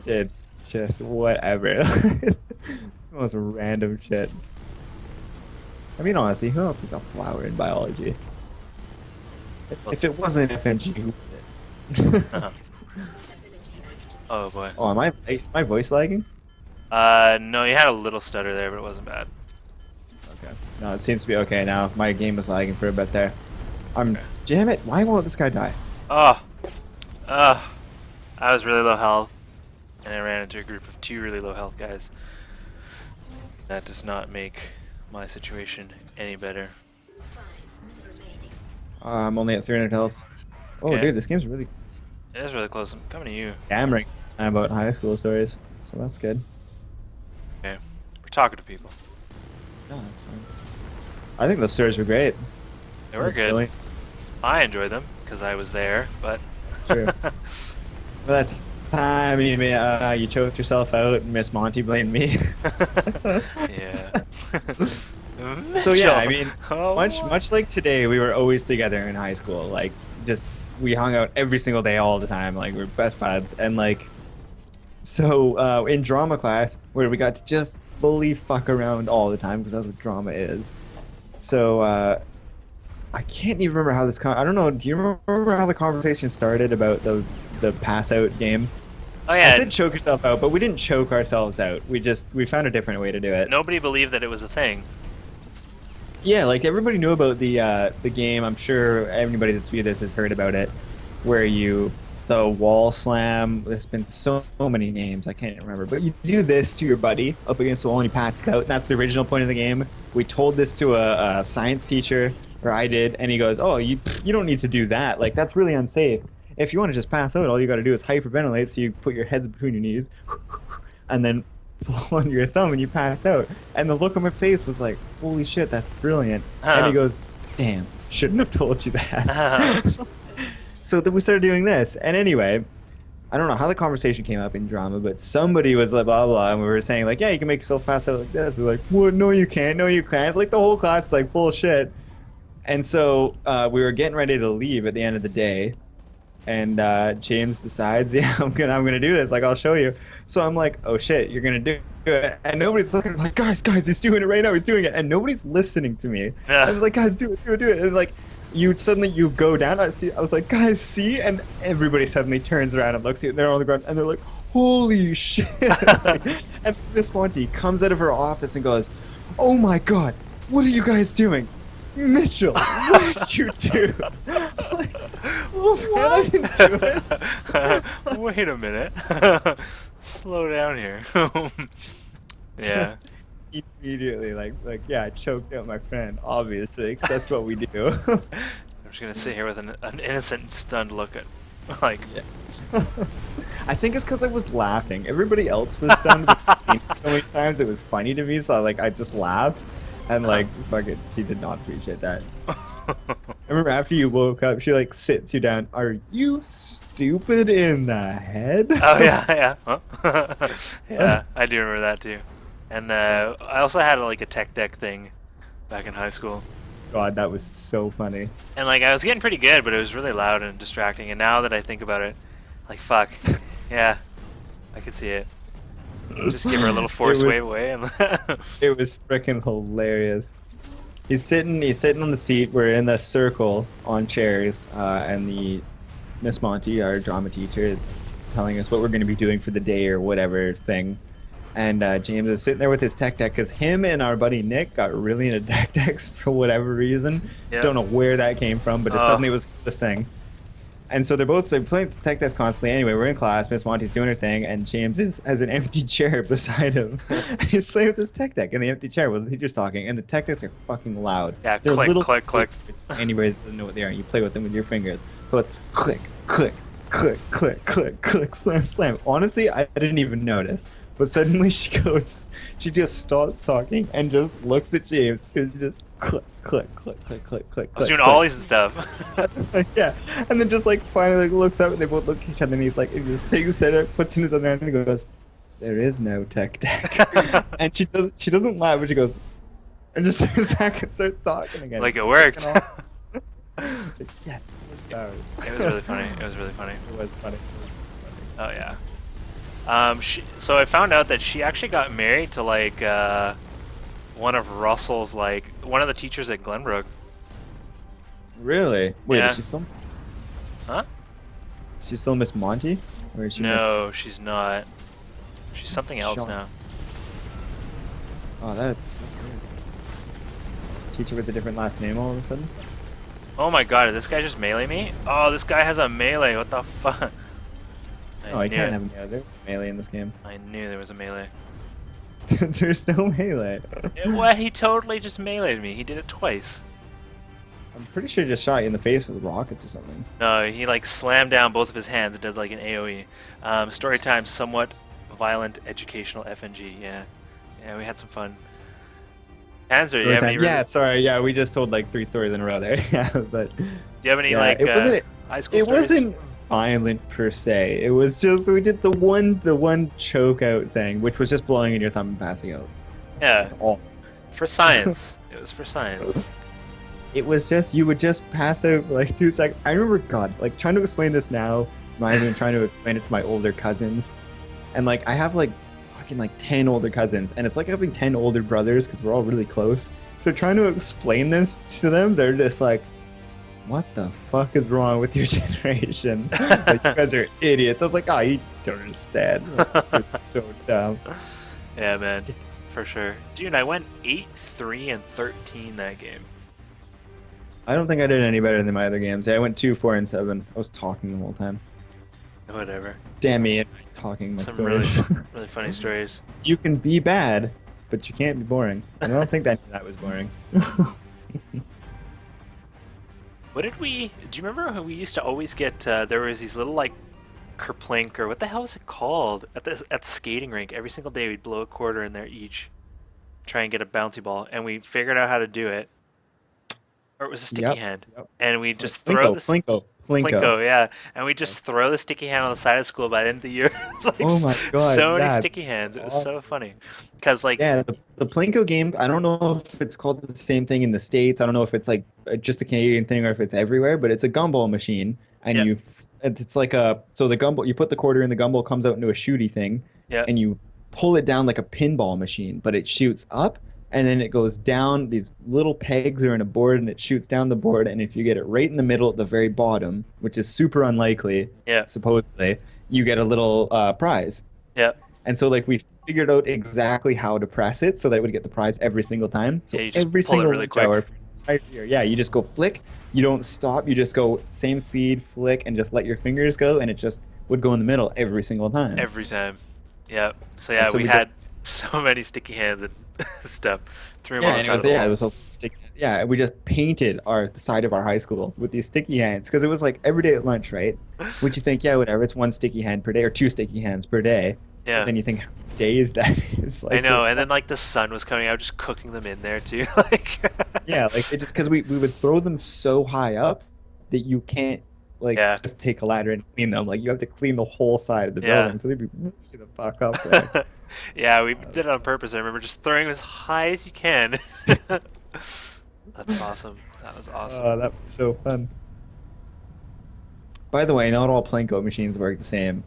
did just whatever. It's the most random shit. I mean, honestly, who else eats a flower in biology? If it wasn't FNG, who would it? Uh-huh. Ability activated. Oh boy. Oh, is my voice lagging? No, you had a little stutter there, but it wasn't bad. Okay. No, it seems to be okay now. My game was lagging for a bit there. Okay. Damn it, why won't this guy die? Oh, I was really low health, and I ran into a group of two really low health guys. That does not make my situation any better. 5 minutes remaining. I'm only at 300 health. Oh, Okay. dude, this game's really It is really close. I'm coming to you. hammering about high school stories, so that's good. Okay, we're talking to people. No, that's fine. I think those stories were great. They were good. Really. I enjoyed them because I was there, but True. But that time you choked yourself out and Miss Monty blamed me. yeah. So yeah, I mean, Oh, much like today, we were always together in high school. Like, just we hung out every single day, all the time. Like, we were best buds, and like, so in drama class, where we got to just fully fuck around all the time because that's what drama is. So I can't even remember how this. I don't know. Do you remember how the conversation started about the pass out game? Oh I yeah. said choke yourself out, but we didn't choke ourselves out. We found a different way to do it. Nobody believed that it was a thing. Yeah, like everybody knew about the game. I'm sure anybody that's viewed this has heard about it, where the wall slam. There's been so many names I can't remember, but you do this to your buddy up against the wall and he passes out. And that's the original point of the game. We told this to a science teacher, or I did, and he goes, "Oh, you don't need to do that. Like that's really unsafe. If you want to just pass out, all you got to do is hyperventilate. So you put your heads between your knees, and then blow on your thumb and you pass out." And the look on my face was like, "Holy shit, that's brilliant!" And he goes, "Damn, shouldn't have told you that." So then we started doing this, and anyway, I don't know how the conversation came up in drama, but somebody was like blah blah, and we were saying like, "Yeah, you can make yourself pass out like this." They're like, "What? No, you can't. No, you can't." Like the whole class is like bullshit. And so we were getting ready to leave at the end of the day, and James decides, "Yeah, I'm gonna do this. Like I'll show you." So I'm like, "Oh shit, you're gonna do it?" And nobody's looking. I'm like, guys, he's doing it right now. He's doing it, and nobody's listening to me. Yeah. I was like, "Guys, do it." And like, you go down. I was like, "Guys, see?" And everybody suddenly turns around and looks at you. They're on the ground, and they're like, "Holy shit!" Like, and Miss Monty comes out of her office and goes, "Oh my god, what are you guys doing?" "Mitchell, what did you do?" Like, "Oh man, I didn't do it." Wait a minute. Slow down here. Yeah. Immediately, like, yeah, I choked out my friend, obviously, 'cause that's what we do. I'm just gonna sit here with an innocent and stunned look at, like, Yeah. I think it's because I was laughing. Everybody else was stunned, but I've seen it so many times it was funny to me, so I just laughed, and like, fuck it, she did not appreciate that. I remember after you woke up, she like sits you down. "Are you stupid in the head?" Oh yeah, yeah, huh? Yeah, I do remember that too. And I also had like a tech deck thing back in high school, God, that was so funny. and like I was getting pretty good, but it was really loud and distracting. And now that I think about it, like fuck, yeah, I could see it. Just give her a little force It was- wave away, and It was freaking hilarious. He's sitting on the seat. We're in the circle on chairs, and the Miss Monty, our drama teacher, is telling us what we're going to be doing for the day or whatever thing. And James is sitting there with his tech deck because him and our buddy Nick got really into tech decks for whatever reason. Yeah. Don't know where that came from, but it suddenly was this thing. And so they're playing tech decks constantly. Anyway, we're in class. Miss Monty's doing her thing, and James has an empty chair beside him. He's playing with his tech deck in the empty chair while the teacher's talking, and the tech decks are fucking loud. Yeah, They're click, little click, click. Anybody doesn't know what they are. You play with them with your fingers. But click, click, click, click, click, click, slam, slam. Honestly, I didn't even notice. But suddenly she just stops talking and just looks at James. It's just click, click, click, click, click, click. I was doing click. ollies and stuff. Yeah, and then just like finally like, looks up and they both look at each other and he's like, he just takes it, puts in his other hand and he goes, "There is no tech deck." And she doesn't laugh, but she goes, and just for a second starts talking again. Like it worked. Like, yeah, it It was really funny. It was really funny. was funny. Oh yeah. So I found out that she actually got married to like one of Russell's one of the teachers at Glenbrook. Really? Wait, Yeah. is she still? Huh? She's still Miss Monty, or is she No, she's not. She's something else Sean. now. Oh, that's weird. Teacher with a different last name all of a sudden. Oh my god, did this guy just melee me? Oh, this guy has a melee. What the fuck? Oh, I can't have any other melee in this game. I knew there was a melee. There's no melee. What? He totally just meleeed me. He did it twice. I'm pretty sure he just shot you in the face with rockets or something. No, he like slammed down both of his hands and does like an AoE. Story time, somewhat violent, educational FNG. Yeah, yeah, we had some fun. Panzer, do you have any? Yeah, sorry. Yeah, we just told like 3 stories in a row there. Yeah, but Do you have any yeah, like it wasn't. high school It stories? wasn't violent per se. It was just we did the one choke out thing, which was just blowing in your thumb and passing out. Yeah, That's all. for science. It was for science. It was just you would just pass out for like 2 seconds. I remember, God, like trying to explain this now. Not even trying to explain it to my older cousins, and like I have like fucking like 10 older cousins, and it's like having 10 older brothers because we're all really close. So trying to explain this to them, they're just like, "What the fuck is wrong with your generation? Like, you guys are idiots." I was like, "Oh, you don't understand. You're so dumb." Yeah, man, for sure. Dude, I went 8-3 and 13 that game. I don't think I did any better than my other games. I went 2, 4, and 7. I was talking the whole time. Whatever. Damn me, talking my Some stories. really funny stories. You can be bad, but you can't be boring. And I don't think that was boring. What did we? Do you remember how we used to always get? There was these little like kerplink or what the hell was it called at the skating rink? Every single day we'd blow a quarter in there each, try and get a bouncy ball, and we figured out how to do it. Or it was a sticky Yep, hand, yep. and we just throw the Plinko. Plinko, yeah, and we just throw the sticky hand on the side of school by the end of the year. It's like Oh my God, so many that's sticky hands. It was so funny, because like Yeah, the Plinko game, I don't know if it's called the same thing in the States. I don't know if it's like just a Canadian thing or if it's everywhere, but it's a gumball machine. And Yeah. it's like so the gumball, you put the quarter in, the gumball comes out into a shooty thing. Yeah. And you pull it down like a pinball machine, but it shoots up and then it goes down. These little pegs are in a board and it shoots down the board. And if you get it right in the middle at the very bottom, which is super unlikely, Yeah. supposedly, you get a little prize. yeah, And so like we figured out exactly how to press it so that it would get the prize every single time. So Yeah, you just every pull it single really lunch hour quick. for the entire year, yeah, you just go flick, you don't stop, you just go same speed, flick, and just let your fingers go, and it just would go in the middle every single time. every time. Yeah. So yeah, So we we had just- so many sticky hands and stuff. Threw them Yeah, on the and side it of was, the yeah, wall. it was all sticky. Yeah, we just painted the side of our high school with these sticky hands because it was like every day at lunch, right? Which you think, yeah, whatever, it's 1 sticky hand per day or 2 sticky hands per day. Yeah. But then you think, how many days that is? Like, I know, and then like the sun was coming out, just cooking them in there too. Like Yeah, like it just because we would throw them so high up that you can't like Yeah. just take a ladder and clean them. Like you have to clean the whole side of the Yeah. building, so they'd be really the fuck up there. yeah, we did it on purpose. I remember just throwing them as high as you can. That's awesome. That was awesome. Oh, that was so fun. By the way, not all Plinko machines work the same.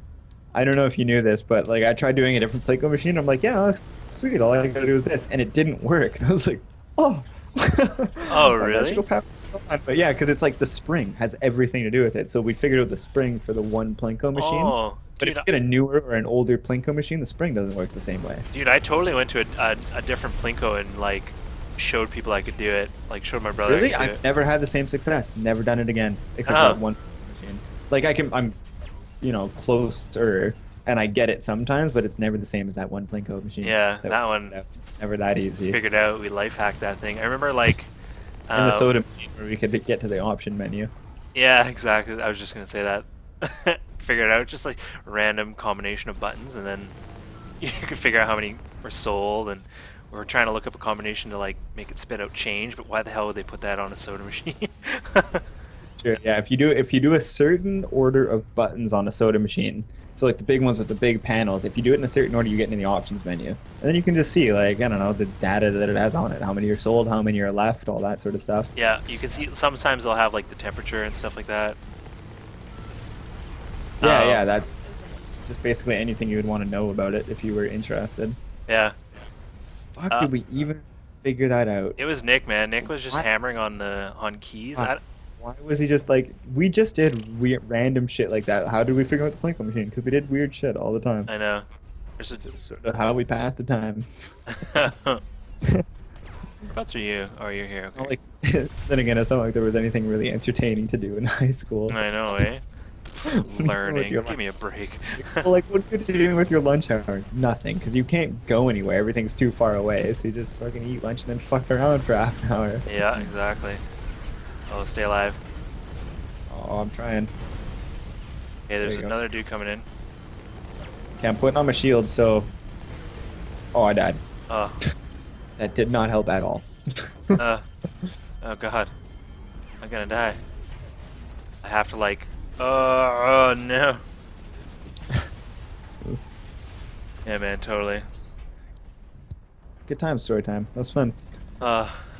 I don't know if you knew this, but like I tried doing a different Plinko machine. I'm like, yeah, sweet. All I gotta do is this, and it didn't work. I was like, oh. Oh, Like, I really? should go power on. But yeah, because it's like the spring has everything to do with it. So we figured out the spring for the one Plinko machine. Oh, But if dude, you get a newer or an older Plinko machine, the spring doesn't work the same way. dude, I totally went to a different Plinko and like showed people I could do it. Like showed my brother. Really? I could do I've never had the same success. Never done it again, except Oh. for that one machine. Like I'm, closer, and I get it sometimes, but it's never the same as that one Plinko machine. Yeah, that one. It's never that easy. Figured out. We life hacked that thing. I remember like. And the soda machine where we could get to the option menu. Yeah, exactly. I was just gonna say that. Figure it out, just like random combination of buttons, and then you could figure out how many were sold. And we were trying to look up a combination to like make it spit out change, but why the hell would they put that on a soda machine? Sure. Yeah, if you do a certain order of buttons on a soda machine, so like the big ones with the big panels, if you do it in a certain order, you get into the options menu, and then you can just see like I don't know the data that it has on it, how many are sold, how many are left, all that sort of stuff. Yeah, you can see sometimes they'll have like the temperature and stuff like that. Yeah, yeah, that's just basically anything you would want to know about it if you were interested. Yeah, Fuck, did we even figure that out? it was Nick, man. Nick was just What? hammering on keys. Fuck. Why was he just like, we just did weird, random shit like that? How did we figure out the Plinko machine? Because we did weird shit all the time. I know. There's a. Just sort of how we passed the time. Whereabouts are you? Oh, you're here. Not Okay. like, then again, it's not like there was anything really entertaining to do in high school. I know, eh? Learning. your Give me a break. Well, like, what are you doing with your lunch hour? Nothing, because you can't go anywhere. Everything's too far away, so you just fucking eat lunch and then fuck around for half an hour. Yeah, exactly. Oh, stay alive. Oh, I'm trying. Hey, there's you go. another dude coming in. Okay, I'm putting on my shield, so... Oh, I died. Oh, That did not help at all. oh god. I'm gonna die. I have to like... Oh no. Yeah, man, totally. Good time, story time. That was fun.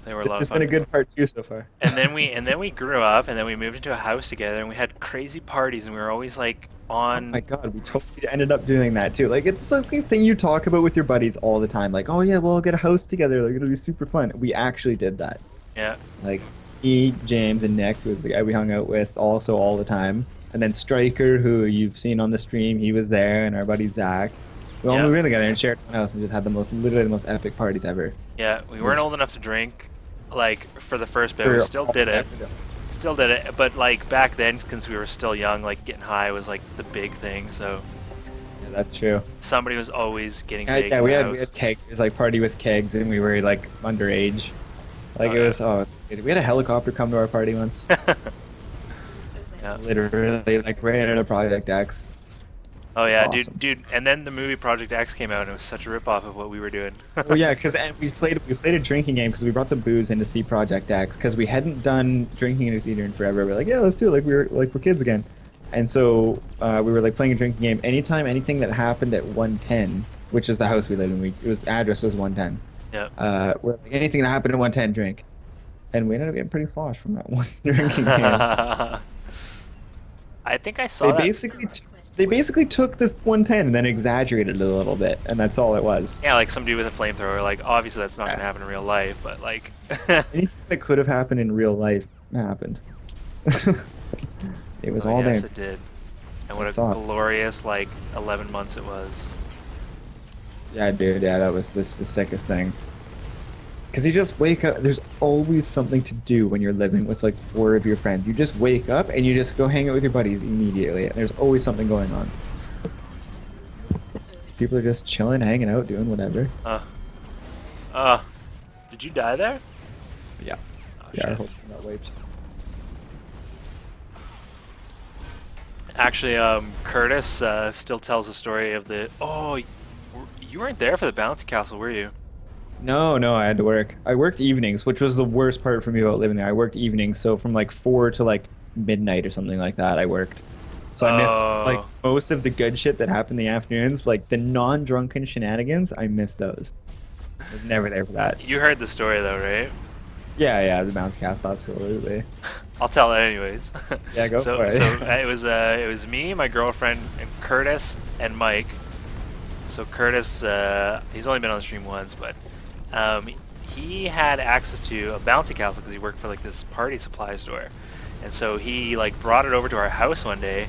They were a This lot has of fun. been a good part too so far. And then we grew up, and then we moved into a house together, and we had crazy parties, and we were always like Oh on. my god, we totally ended up doing that too. Like, it's like the thing you talk about with your buddies all the time. Like, oh yeah, we'll get a house together. Like, it'll be super fun. We actually did that. Yeah. Like, me, James, and Nick was the guy we hung out with also all the time. And then Stryker, who you've seen on the stream, he was there, and our buddy Zach. We all Yeah. moved in together and shared one house and just had literally the most epic parties ever. Yeah, we weren't old enough to drink, like for the first bit. For We still did it. all- Still did it, but like back then, since we were still young, like getting high was like the big thing. So Yeah, that's true. somebody was always getting Yeah, big. yeah, in we the had house. kegs. It was like party with kegs, and we were like underage. Like Oh, it yeah. was. Oh, it was crazy. We had a helicopter come to our party once. Yeah. Literally, like right out of Project X. Oh yeah, That's awesome. dude. And then the movie Project X came out, and it was such a ripoff of what we were doing. Well, yeah, because we played a drinking game because we brought some booze in to see Project X because we hadn't done drinking in a theater in forever. We're like, yeah, let's do it. Like we're kids again, and so we were like playing a drinking game. Anytime anything that happened at 110, which is the house we lived in, address was 110. Yeah. We're like anything that happened at 110, drink, and we ended up getting pretty sloshed from that one drinking game. I think I saw that. They basically took this 110 and then exaggerated it a little bit, and that's all it was. Yeah, like some dude with a flamethrower. Like obviously that's not gonna happen in real life, but like. Anything that could have happened in real life happened. It was Oh, all yes, there. it did. And what I a saw it. glorious like 11 months it was. Yeah, dude. Yeah, that was the sickest thing. Because you just wake up. There's always something to do when you're living with like 4 of your friends. You just wake up and you just go hang out with your buddies immediately. And there's always something going on. People are just chilling, hanging out, doing whatever. Did you die there? Yeah. Oh, Yeah, our shit. whole thing got wiped. Actually, Curtis still tells the story of the. Oh, you weren't there for the bouncy castle, were you? No, I had to work. I worked evenings, which was the worst part for me about living there. I worked evenings, so from like 4 to like midnight or something like that, I worked. So I missed like Oh. most of the good shit that happened in the afternoons, like the non-drunken shenanigans. I missed those. I was never there for that. You heard the story though, right? Yeah, the bounce castle, absolutely. I'll tell it anyways. Yeah, go so for it. so it was me, my girlfriend, and Curtis and Mike. So Curtis, he's only been on the stream once, but he had access to a bouncy castle because he worked for like this party supply store, and so he like brought it over to our house one day,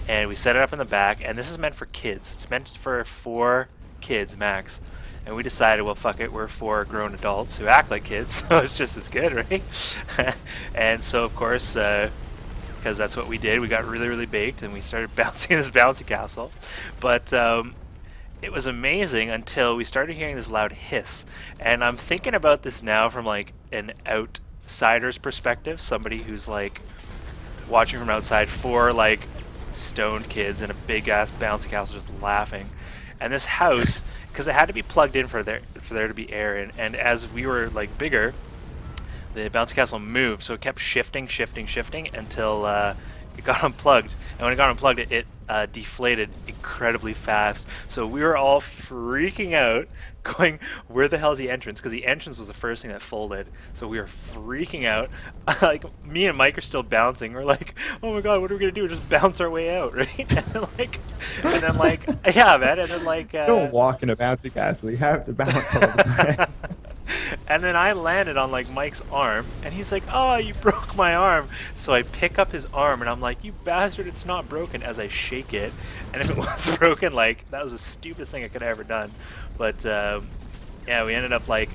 and we set it up in the back. And this is meant for kids. It's meant for 4 kids max. And we decided, well, fuck it, we're 4 grown adults who act like kids, so it's just as good, right? And so, of course, because that's what we did, we got really, really baked, and we started bouncing this bouncy castle. But it was amazing until we started hearing this loud hiss. And I'm thinking about this now from, like, an outsider's perspective, somebody who's, like, watching from outside 4, like, stoned kids in a big-ass bouncy castle just laughing. And this house, because it had to be plugged in for there to be air in, and as we were like bigger, the bouncy castle moved, so it kept shifting until it got unplugged. And when it got unplugged, it deflated incredibly fast. So we were all freaking out, going, where the hell's the entrance? Because the entrance was the first thing that folded. So we were freaking out. Like, me and Mike are still bouncing. We're like, oh my god, what are we going to do? Just bounce our way out, right? And then like, yeah, man. And then like... Don't walk in a bouncy castle. You have to bounce all the time. And then I landed on like Mike's arm, and he's like, "Oh, you broke my arm." So I pick up his arm, and I'm like, "You bastard, it's not broken." As I shake it, and if it was broken, like that was the stupidest thing I could have ever done. But yeah, we ended up like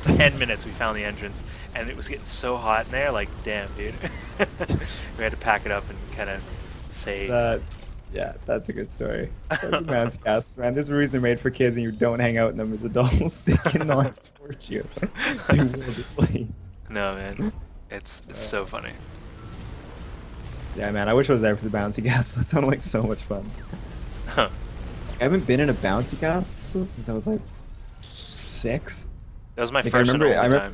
10 minutes. We found the entrance, and it was getting so hot in there. Like, damn, dude, we had to pack it up and kind of say. Yeah, that's a good story. Bouncy castles, man. There's a reason they're made for kids, and you don't hang out in them as adults. They cannot support you. They will deflate. No, man, it's so funny. Yeah, man. I wish I was there for the bouncy castle. That sounded like so much fun. Huh. I haven't been in a bouncy castle since I was like 6. That was my Like, first and only time.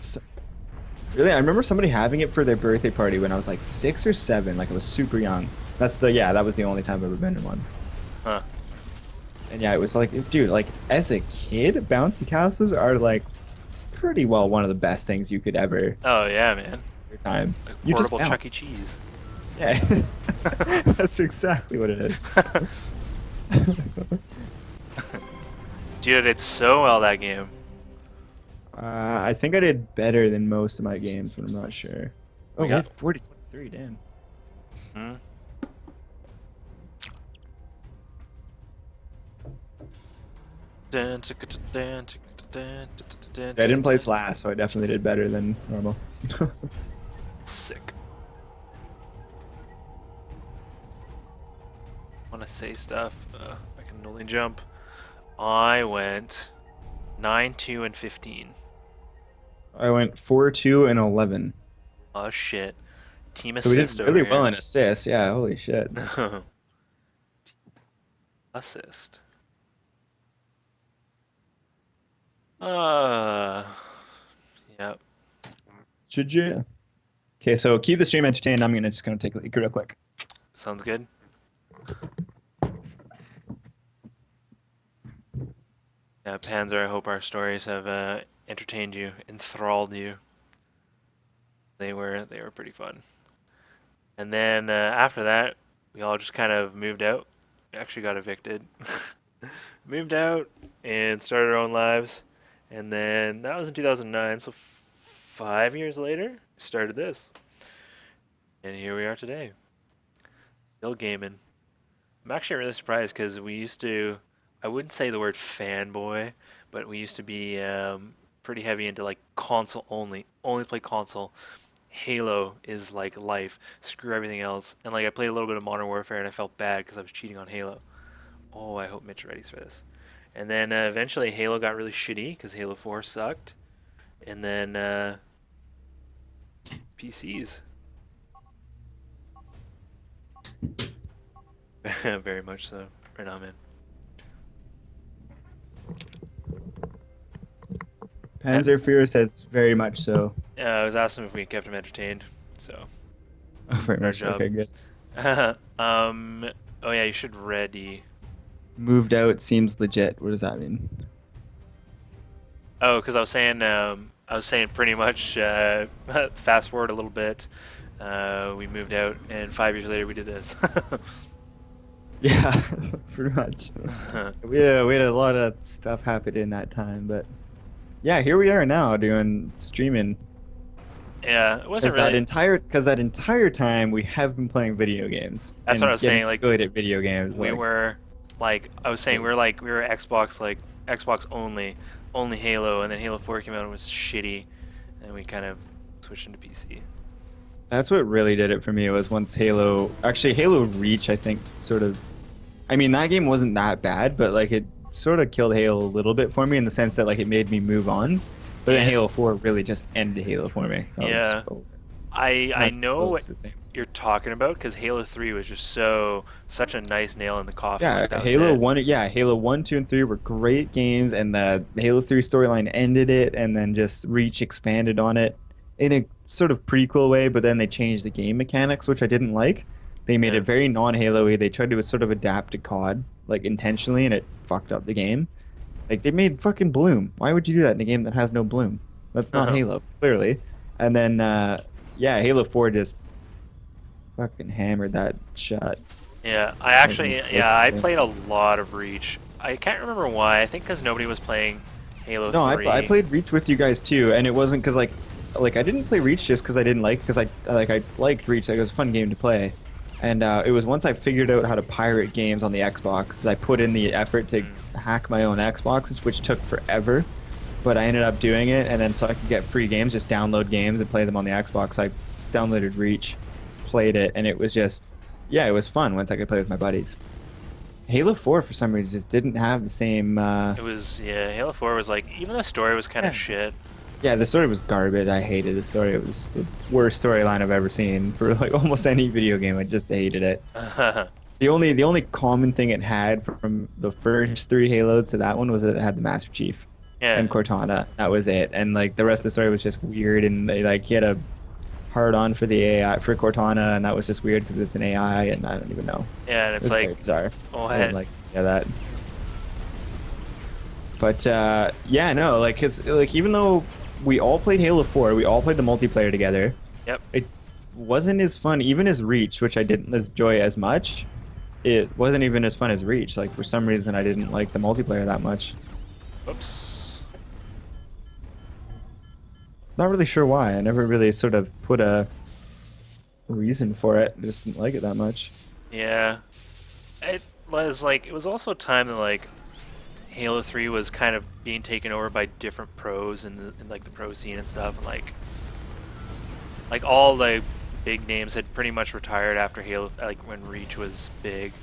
Really, I remember somebody having it for their birthday party when I was like 6 or 7. Like I was super young. That was the only time I've ever been in one. Huh. And yeah, it was like, dude, like as a kid, bouncy castles are like pretty well one of the best things you could ever. Oh yeah, man. Your time. Like You just portable Chuck bounce. E. Cheese. Yeah, that's exactly what it is. Dude, I did so well that game. I think I did better than most of my games, but I'm not sure. Oh, We got- 40-23, damn. Hmm? I didn't place last, so I definitely did better than normal. Sick. Want to say stuff? I can only jump. I went 9, 2, and 15. I went 4-2 and 11. Oh shit. Team So we did assist over really here. well in assists. Yeah, holy shit. Assist. Yep. Should you? Okay, so keep the stream entertained. I'm just gonna take a leak real quick. Sounds good. Yeah, Panzer, I hope our stories have entertained you, enthralled you. They were pretty fun. And then after that, we all just kind of moved out. We actually got evicted. Moved out and started our own lives. And then that was in 2009, so 5 years later, started this. And here we are today. Still gaming. I'm actually really surprised because we used to, I wouldn't say the word fanboy, but we used to be pretty heavy into like console only play console. Halo is like life. Screw everything else. And like I played a little bit of Modern Warfare and I felt bad because I was cheating on Halo. Oh, I hope Mitch ready's for this. And then eventually Halo got really shitty because Halo 4 sucked. And then PCs. Very much so. Right now, man. Panzer Fear says very much so. I was asking if we kept him entertained, so. Oh, very Our much. job. Okay, good. Oh yeah, you should ready. Moved out seems legit. What does that mean? Oh, because I was saying pretty much. Fast forward a little bit. We moved out, and 5 years later we did this. Yeah, pretty much. We had a lot of stuff happen in that time, but yeah, here we are now doing streaming. Yeah, it wasn't Because really. that entire time we have been playing video games That's what I and was getting saying. Like good at video games. we were, like I was saying, we were Xbox, like Xbox only Halo, and then Halo 4 came out and was shitty, and we kind of switched into PC. That's what really did it for me was once Halo Reach, I think, sort of. I mean, that game wasn't that bad, but like it sort of killed Halo a little bit for me in the sense that like it made me move on. But then Yeah. Halo 4 really just ended Halo for me. That was Yeah. over. I Not know close what to the same. you're talking about because Halo 3 was just such a nice nail in the coffin. Yeah, Like that was Halo it. 1, yeah, Halo 1, 2, and 3 were great games, and the Halo 3 storyline ended it, and then just Reach expanded on it in a sort of prequel way, but then they changed the game mechanics, which I didn't like. They made Yeah. it very non-Halo-y. They tried to sort of adapt to COD, like intentionally, and it fucked up the game. Like, they made fucking Bloom. Why would you do that in a game that has no Bloom? That's not Halo, clearly. And then, yeah, Halo 4 just fucking hammered that shot. Yeah, I Listen, played a lot of Reach. I can't remember why. I think because nobody was playing Halo no, 3. I played Reach with you guys too, and it wasn't because like I didn't play Reach just because I didn't like because I liked Reach. Like, it was a fun game to play, and it was once I figured out how to pirate games on the Xbox, I put in the effort to hack my own Xbox, which took forever, but I ended up doing it, and then so I could get free games, just download games and play them on the Xbox. I downloaded Reach, played it, and it was just yeah, it was fun once I could play with my buddies. Halo 4 for some reason just didn't have the same. It was Halo 4 was like even the story was kind of Yeah. shit. Yeah, the story was garbage. I hated the story. It was the worst storyline I've ever seen for like almost any video game. I just hated it. The only common thing it had from the first three Halos to that one was that it had the Master Chief Yeah. and Cortana. That was it. And like the rest of the story was just weird. And they like he had a hard on for the AI for Cortana, and that was just weird because it's an AI, and I don't even know. Yeah, and It it's was very like bizarre. oh, I didn't like that. But yeah, no, like, cause like even though we all played Halo 4, we all played the multiplayer together. Yep. It wasn't as fun, even as Reach, which I didn't enjoy as much. It wasn't even as fun as Reach. Like for some reason, I didn't like the multiplayer that much. Oops. Not really sure why. I never really sort of put a reason for it. I just didn't like it that much. Yeah. It was also a time that like Halo 3 was kind of being taken over by different pros in like the pro scene and stuff, and like all the big names had pretty much retired after Halo, like when Reach was big.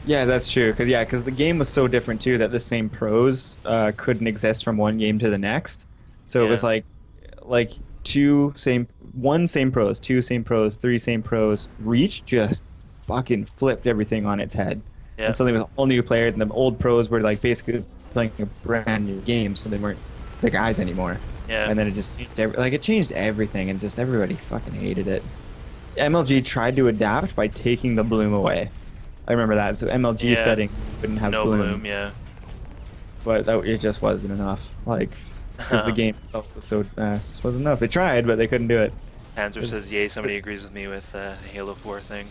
Yeah, that's true. Cause the game was so different too that the same pros couldn't exist from one game to the next. So it was Yeah. like one same pros, two same pros, three same pros. Reach just fucking flipped everything on its head. Yeah. And suddenly it was all new players, and the old pros were like basically playing a brand new game, so they weren't the guys anymore. Yeah. And then it just changed everything, and just everybody fucking hated it. MLG tried to adapt by taking the bloom away. I remember that. So MLG Yeah. setting wouldn't have No bloom, bloom, yeah. but it just wasn't enough. Like 'cause the game itself was so it just wasn't enough. They tried, but they couldn't do it. Panzer It's- says, "Yay!" Somebody agrees with me with the Halo 4 thing.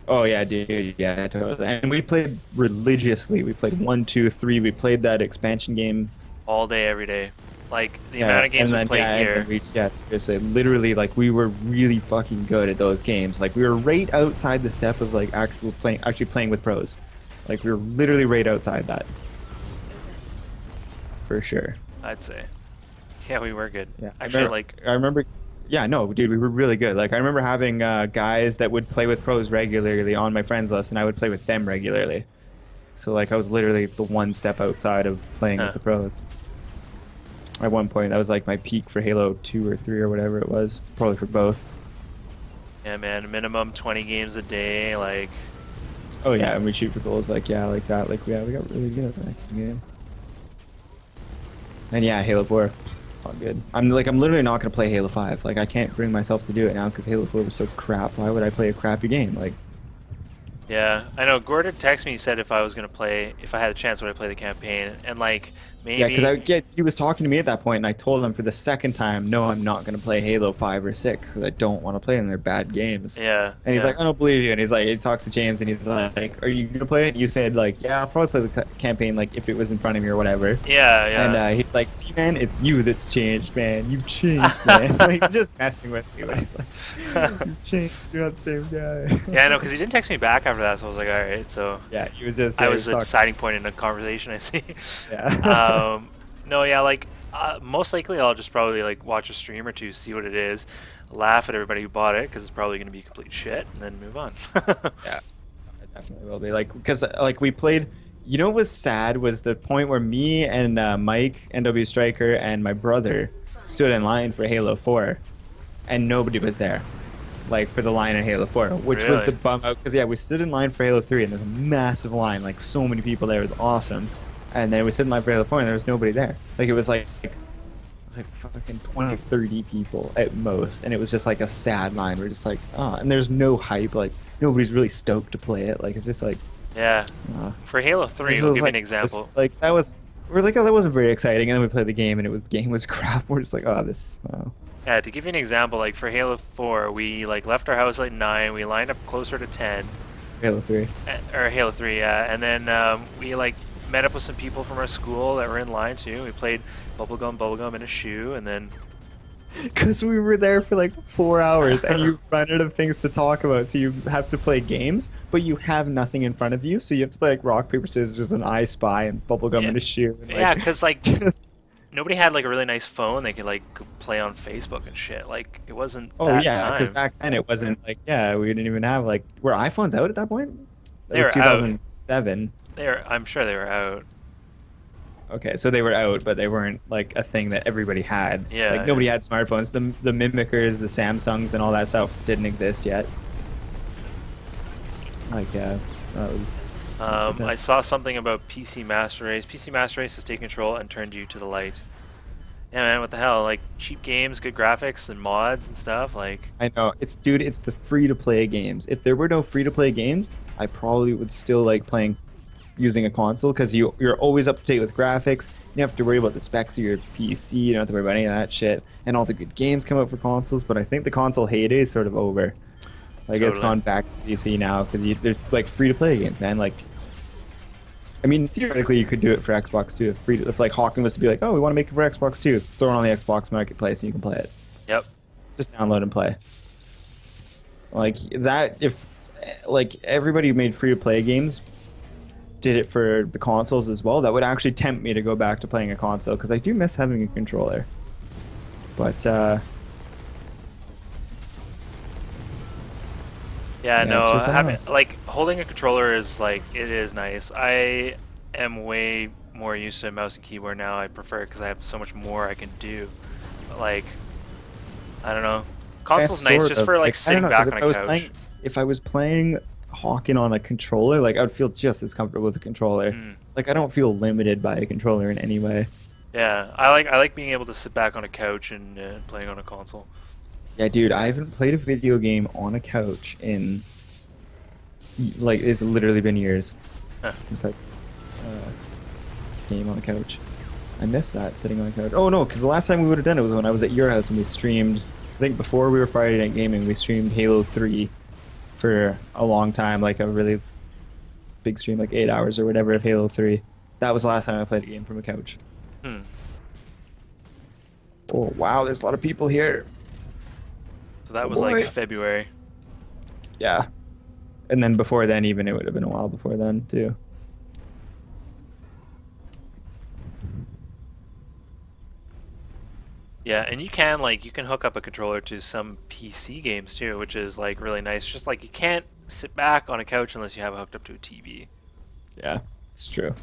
Oh yeah, dude, yeah, totally. And we played religiously. We played 1, 2, 3. We played that expansion game. All day, every day. Like the amount of games and then, we play and here. then yes, seriously, literally, like we were really fucking good at those games. Like we were right outside the step of like actually playing with pros. Like we were literally right outside that, for sure. I'd say. Yeah, we were good. Yeah, Actually, I remember. Yeah, no, dude, we were really good. Like I remember having guys that would play with pros regularly on my friends list, and I would play with them regularly. So like I was literally the one step outside of playing with the pros. At one point, that was like my peak for Halo 2 or 3 or whatever it was. Probably for both. yeah, man, minimum 20 games a day. Like, Oh yeah, and we shoot for goals like like that. Like we got really good at that game. And yeah, Halo 4, all good. I'm literally not gonna play Halo 5. Like I can't bring myself to do it now because Halo 4 was so crap. Why would I play a crappy game? Like Yeah, I know. Gordon texted me. He said if I was gonna play, if I had a chance, would I play the campaign? And like Yeah, because maybe, he was talking to me at that point, and I told him for the second time, no, I'm not going to play Halo 5 or 6 because I don't want to play them. They're bad games. yeah, And he's yeah, like, I don't believe you. And he's like, he talks to James, and he's like, are you going to play it? You said, like, yeah, I'll probably play the campaign, like, if it was in front of me or whatever. yeah, And yeah. he's like, see, man, it's you that's changed, man. You've changed, man. Like, he's just messing with me. Like, you've changed. You're not the same guy. Yeah, I know, because he didn't text me back after that, so I was like, all right. So Yeah, he was just, I yeah, he was a talking. deciding point in a conversation. I see. Yeah. No, yeah, like most likely I'll just probably like watch a stream or two, see what it is, laugh at everybody who bought it because it's probably gonna be complete shit, and then move on. Yeah, it definitely will be. Like, because like we played, you know, what was sad was the point where me and Mike, NW Striker, and my brother stood in line for Halo 4, and nobody was there, like for the line in Halo 4, which was the Really? bum out. Because yeah, we stood in line for Halo 3, and there's a massive line, like so many people there. It was awesome. And then we stood in line for Halo 4, and there was nobody there. Like it was like fucking 20, 30 people at most, and it was just like a sad line. We're just like, oh, and there's no hype. Like nobody's really stoked to play it. Like it's just like, Yeah. uh, For Halo 3, this we'll was give you like an example. like that was. We're like, oh, that wasn't very exciting, and then we played the game, and the game was crap. We're just like, oh, this. Oh. Yeah, to give you an example, like for Halo 4, we like left our house at 9, we lined up closer to 10, Halo 3. or Halo 3, yeah, and then we like met up with some people from our school that were in line too. We played bubblegum in a shoe, and then Because we were there for like 4 hours, and you run out of things to talk about, so you have to play games, but you have nothing in front of you, so you have to play like rock paper scissors and I Spy and bubblegum yeah, in a shoe. And, yeah, like, because like just, nobody had like a really nice phone they could like play on Facebook and shit. Like it wasn't oh that yeah, because time. back then it wasn't like, yeah, we didn't even have like, were iPhones out at that point? That They was were out. 2007. I'm sure they were out. Okay, so they were out, but they weren't like a thing that everybody had. Yeah, Like nobody yeah. had smartphones. The Mimickers, the Samsungs, and all that stuff didn't exist yet. Like that was. I saw something about PC Master Race. PC Master Race has taken control and turned you to the light. Yeah, man, what the hell? Like cheap games, good graphics, and mods and stuff. Like, I know it's dude. It's the free to play games. If there were no free to play games, I probably would still like playing using a console because you're always up to date with graphics. You don't have to worry about the specs of your PC. You don't have to worry about any of that shit. And all the good games come out for consoles. But I think the console heyday is sort of over. Like it's Totally. gone back to PC now because there's like free to play games, man. Like, I mean, theoretically you could do it for Xbox too. If like Hawken was to be like, oh, we want to make it for Xbox too, throw it on the Xbox Marketplace and you can play it. Yep. Just download and play. Like that, if like everybody who made free to play games did it for the consoles as well, that would actually tempt me to go back to playing a console because I do miss having a controller. But Yeah, yeah, no, it's just having nice. like holding a controller is like it is nice. I am way more used to mouse and keyboard now. I prefer it because I have so much more I can do. But like, I don't know, console's nice Sort just of. for like I don't sitting know, 'cause back if on I a was couch. if I was playing Hawken on a controller, like I would feel just as comfortable with a controller. Mm. Like I don't feel limited by a controller in any way. Yeah, I like being able to sit back on a couch and playing on a console. Yeah, dude, I haven't played a video game on a couch in like it's literally been years Huh. since I game on a couch. I miss that sitting on a couch. Oh no, because the last time we would have done it was when I was at your house and we streamed. I think before we were Friday Night Gaming, we streamed Halo 3 for a long time, like a really big stream, like 8 hours or whatever of Halo 3. That was the last time I played a game from a couch. Hmm. Oh wow, there's a lot of people here. So that Oh, was like boy. February. Yeah. And then before then, even it would have been a while before then too. Yeah, and you can hook up a controller to some PC games too, which is like really nice. Just like you can't sit back on a couch unless you have it hooked up to a TV. Yeah, it's true.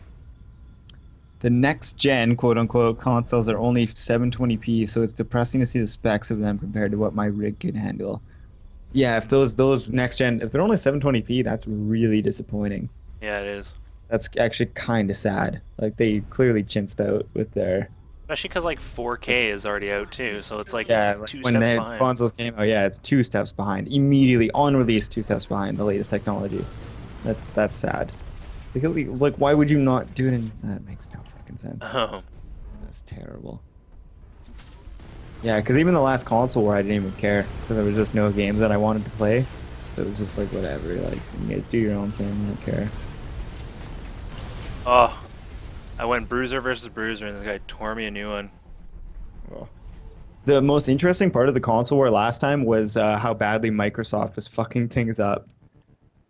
The next gen, quote unquote, consoles are only 720p, so it's depressing to see the specs of them compared to what my rig can handle. Yeah, if those next gen, if they're only 720p, that's really disappointing. Yeah, it is. That's actually kind of sad. Like they clearly chinsed out with their Especially because like 4K is already out too, so it's like yeah. Like two when steps the behind. consoles came out, yeah, it's 2 steps behind. Immediately on release, 2 steps behind the latest technology. That's sad. Like, why would you not do it in? That makes no fucking sense. Oh. That's terrible. Yeah, because even the last console war, I didn't even care because there was just no games that I wanted to play. So it was just like whatever. Like you guys do your own thing. I don't care. Oh. I went Bruiser versus Bruiser, and this guy tore me a new one. Oh. The most interesting part of the console war last time was how badly Microsoft was fucking things up.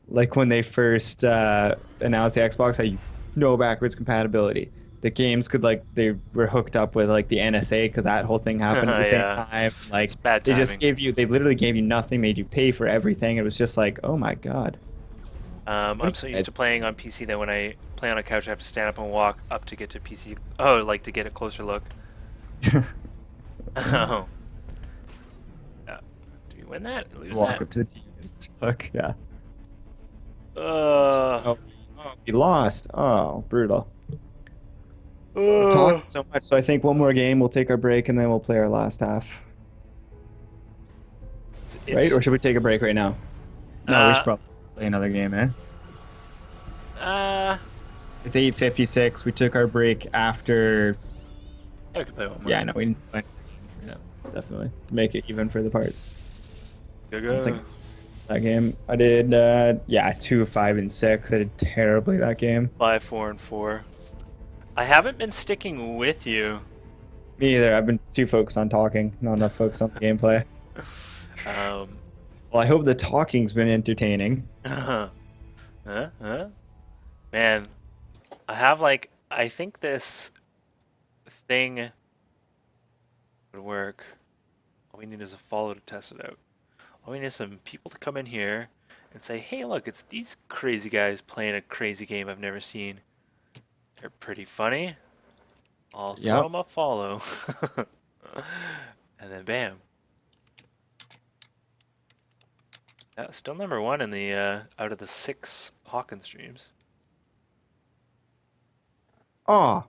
Like when they first announced the Xbox, had no backwards compatibility. The games could they were hooked up with like the NSA because that whole thing happened at the same Yeah. time. Like It's bad they just timing. they literally gave you nothing, made you pay for everything. It was just like, oh my god. I'm so used to playing on PC that when I play on a couch, I have to stand up and walk up to get to PC. Oh, like to get a closer look. Oh. Do you win that? Lose Walk that? up to the TV. Look, yeah. Uh, Oh, we lost. Oh, brutal. We're talking so much, so I think one more game, we'll take our break, and then we'll play our last half. Right? Or should we take a break right now? No, we should probably play another game, eh? It's 8:56. We took our break after. I could play one more. Yeah, no, we didn't play. Yeah, definitely. To make it even for the parts. Go, I go. think that game, I did, 2, 5, and 6. I did terribly that game. 5, 4, and 4. I haven't been sticking with you. Me either. I've been too focused on talking, not enough focus on the gameplay. Well, I hope the talking's been entertaining. Man, I have I think this thing would work. All we need is a follow to test it out. All we need is some people to come in here and say, hey, look, it's these crazy guys playing a crazy game I've never seen. They're pretty funny. I'll throw them a follow. And then bam. Yeah, still number 1 in the out of the 6 Hawken streams. Oh,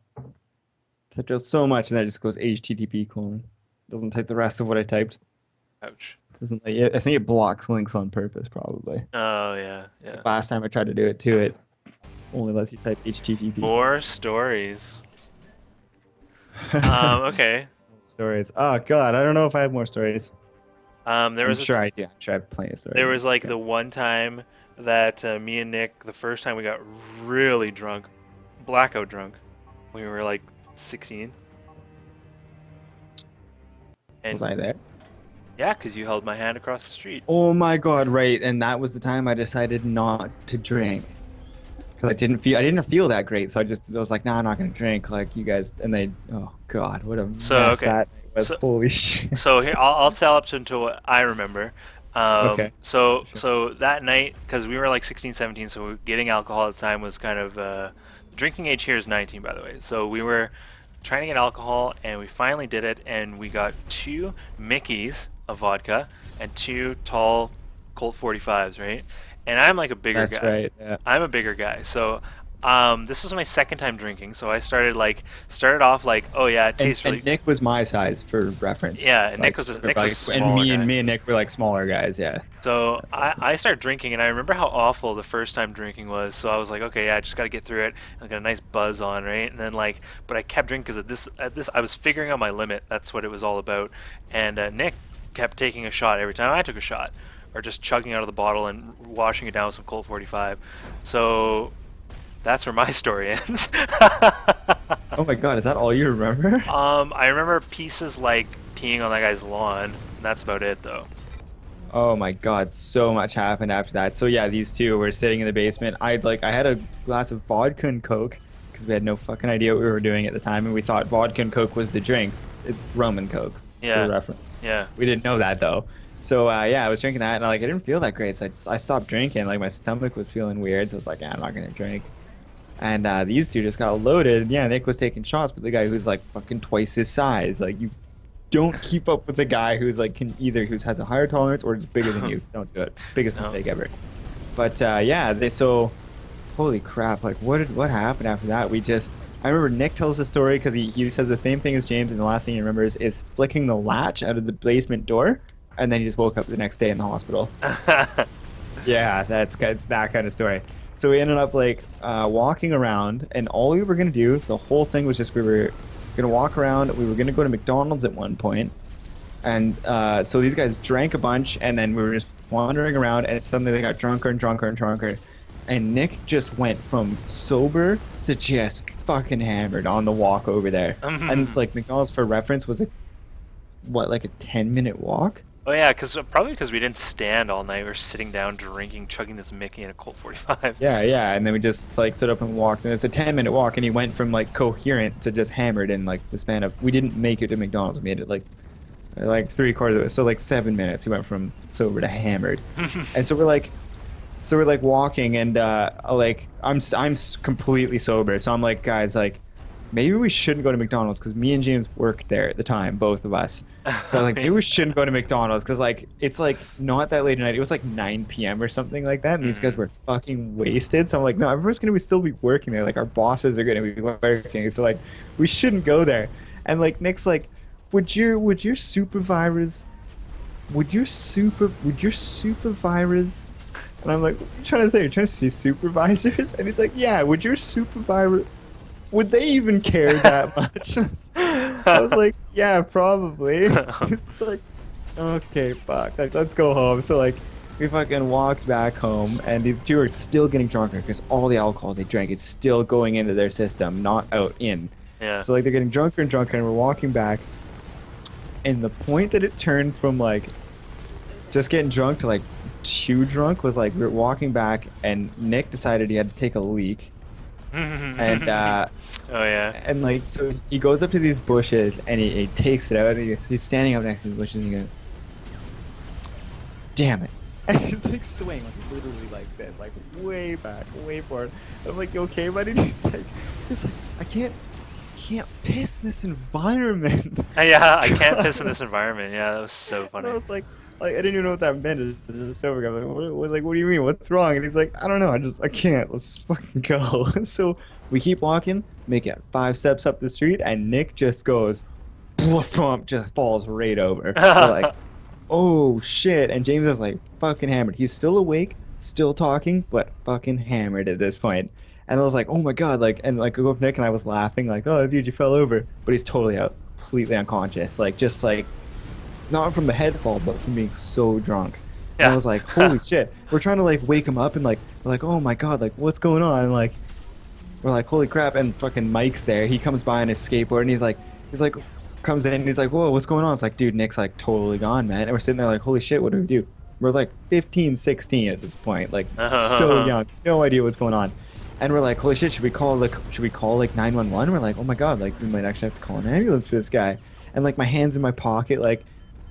that does so much, and then it just goes HTTP colon. Doesn't type the rest of what I typed. Ouch. Doesn't like it, I think it blocks links on purpose, probably. Oh yeah, yeah. Last time I tried to do it too, it only lets you type HTTP. More stories. Okay. Stories. Oh god, I don't know if I have more stories. There was I'm sure I do. I'm sure I have plenty of stories. There was the one time that me and Nick, the first time we got really drunk, blackout drunk. We were 16. And Was I there? yeah, because you held my hand across the street. Oh my god, right. And that was the time I decided not to drink. Because I didn't feel that great, so I was like, nah, I'm not gonna drink like you guys. And they, oh god, what a mess that was. Holy shit. So here, I'll tell up to what I remember. Okay. So that night, because we were 16, 17, so getting alcohol at the time was kind of the drinking age here is 19, by the way. So we were trying to get alcohol, and we finally did it, and we got 2 Mickeys of vodka and 2 tall Colt 45s, right? And I'm a bigger guy. That's right. Yeah. I'm a bigger guy, so this was my second time drinking. So I started off oh yeah, it tastes really. And Nick was my size for reference. Yeah, and Nick was a smaller and guy. me and Nick were smaller guys. Yeah. So I started drinking, and I remember how awful the first time drinking was. So I was like, okay, yeah, I just got to get through it. I got a nice buzz on, right? And then but I kept drinking because at this I was figuring out my limit. That's what it was all about. And Nick kept taking a shot every time I took a shot, or just chugging out of the bottle and washing it down with some Colt 45. So that's where my story ends. Oh my god, is that all you remember? I remember pieces like peeing on that guy's lawn. And that's about it, though. Oh my god, so much happened after that. So yeah, these two were sitting in the basement. I had a glass of vodka and Coke because we had no fucking idea what we were doing at the time, and we thought vodka and Coke was the drink. It's rum and Coke. Yeah. For reference. Yeah. We didn't know that though. So yeah, I was drinking that, and I didn't feel that great. So I stopped drinking. My stomach was feeling weird. So I was like, yeah, I'm not gonna drink. And these two just got loaded. Yeah, Nick was taking shots, but the guy who's fucking twice his size. You don't keep up with the guy who's who has a higher tolerance or just bigger than you. Don't do it. Biggest mistake ever. But yeah, holy crap! What happened after that? I remember Nick tells the story because he says the same thing as James, and the last thing he remembers is flicking the latch out of the basement door, and then he just woke up the next day in the hospital. Yeah, it's that kind of story. So we ended up like walking around, and all we were gonna do, the whole thing was just we were gonna walk around. We were gonna go to McDonald's at one point, and so these guys drank a bunch, and then we were just wandering around, and suddenly they got drunker and drunker and drunker, and Nick just went from sober to just fucking hammered on the walk over there. And like McDonald's, for reference, was like a 10-minute walk. Oh yeah, probably because we didn't stand all night. We were sitting down, drinking, chugging this Mickey in a Colt 45. Yeah, and then we just like stood up and walked, and it's a 10-minute walk, and he went from like coherent to just hammered in like the span of. We didn't make it to McDonald's. We made it like 3/4 of it, so like 7 minutes. He went from sober to hammered, and so we're like walking, and like I'm completely sober, so I'm like, guys, like maybe we shouldn't go to McDonald's because me and James worked there at the time, both of us. So like maybe we shouldn't go to McDonald's because like it's like not that late at night. It was like 9 p.m. or something like that, and these guys were fucking wasted. So I'm like, no, everyone's gonna still be working there. Like our bosses are gonna be working, so like we shouldn't go there. And like Nick's like, would your supervisors? And I'm like, what are you trying to say? You're trying to see supervisors? And he's like, yeah, would your supervisor, would they even care that much? I was like, yeah, probably. It's like, okay, fuck, like, let's go home. So like, we fucking walked back home, and these two are still getting drunker because all the alcohol they drank is still going into their system, not out in. Yeah. So like they're getting drunker and drunker, and we're walking back. And the point that it turned from like just getting drunk to like too drunk was like we were walking back, and Nick decided he had to take a leak. And oh yeah. And like so he goes up to these bushes, and he takes it out, and he's standing up next to the bushes, and he goes, damn it. And he's like swaying, like literally like this, like way back, way forward. I'm like, you okay, buddy? And he's like I can't piss in this environment. Yeah, I can't piss in this environment. Yeah, that was so funny. And I was like I didn't even know what that meant. As a sober guy, like, what do you mean? What's wrong? And he's like, I don't know. I can't. Let's just fucking go. So we keep walking, make it 5 steps up the street, and Nick just goes, thump, just falls right over. We're like, oh shit. And James is like fucking hammered. He's still awake, still talking, but fucking hammered at this point. And I was like, oh my god, like, and like I go up Nick, and I was laughing, like, oh dude, you fell over, but he's totally out, completely unconscious, like just like. Not from the head fall, but from being so drunk. Yeah. And I was like, holy shit. We're trying to like wake him up, and like we're like, oh my god, like what's going on? And like we're like, holy crap. And fucking Mike's there. He comes by on his skateboard, and he's like comes in, and he's like, whoa, what's going on? It's like, dude, Nick's like totally gone, man. And we're sitting there like, holy shit, what do we do? We're like 15, 16 at this point, like so young, no idea what's going on. And we're like, holy shit, should we call like 911? We're like, oh my god, like we might actually have to call an ambulance for this guy. And like my hand's in my pocket, like,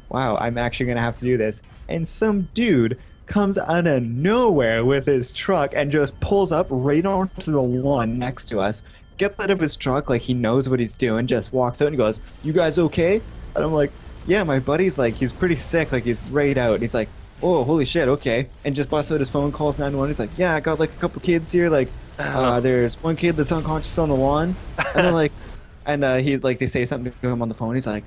wow, I'm actually gonna have to do this. And some dude comes out of nowhere with his truck and just pulls up right onto the lawn next to us, gets out of his truck like he knows what he's doing, just walks out and goes, you guys okay? And I'm like, yeah, my buddy's like, he's pretty sick, like he's right out. And he's like, oh, holy shit, okay. And just busts out his phone, calls 911. He's like, yeah, I got like a couple kids here, like there's one kid that's unconscious on the lawn. And then like, and he like, they say something to him on the phone. He's like,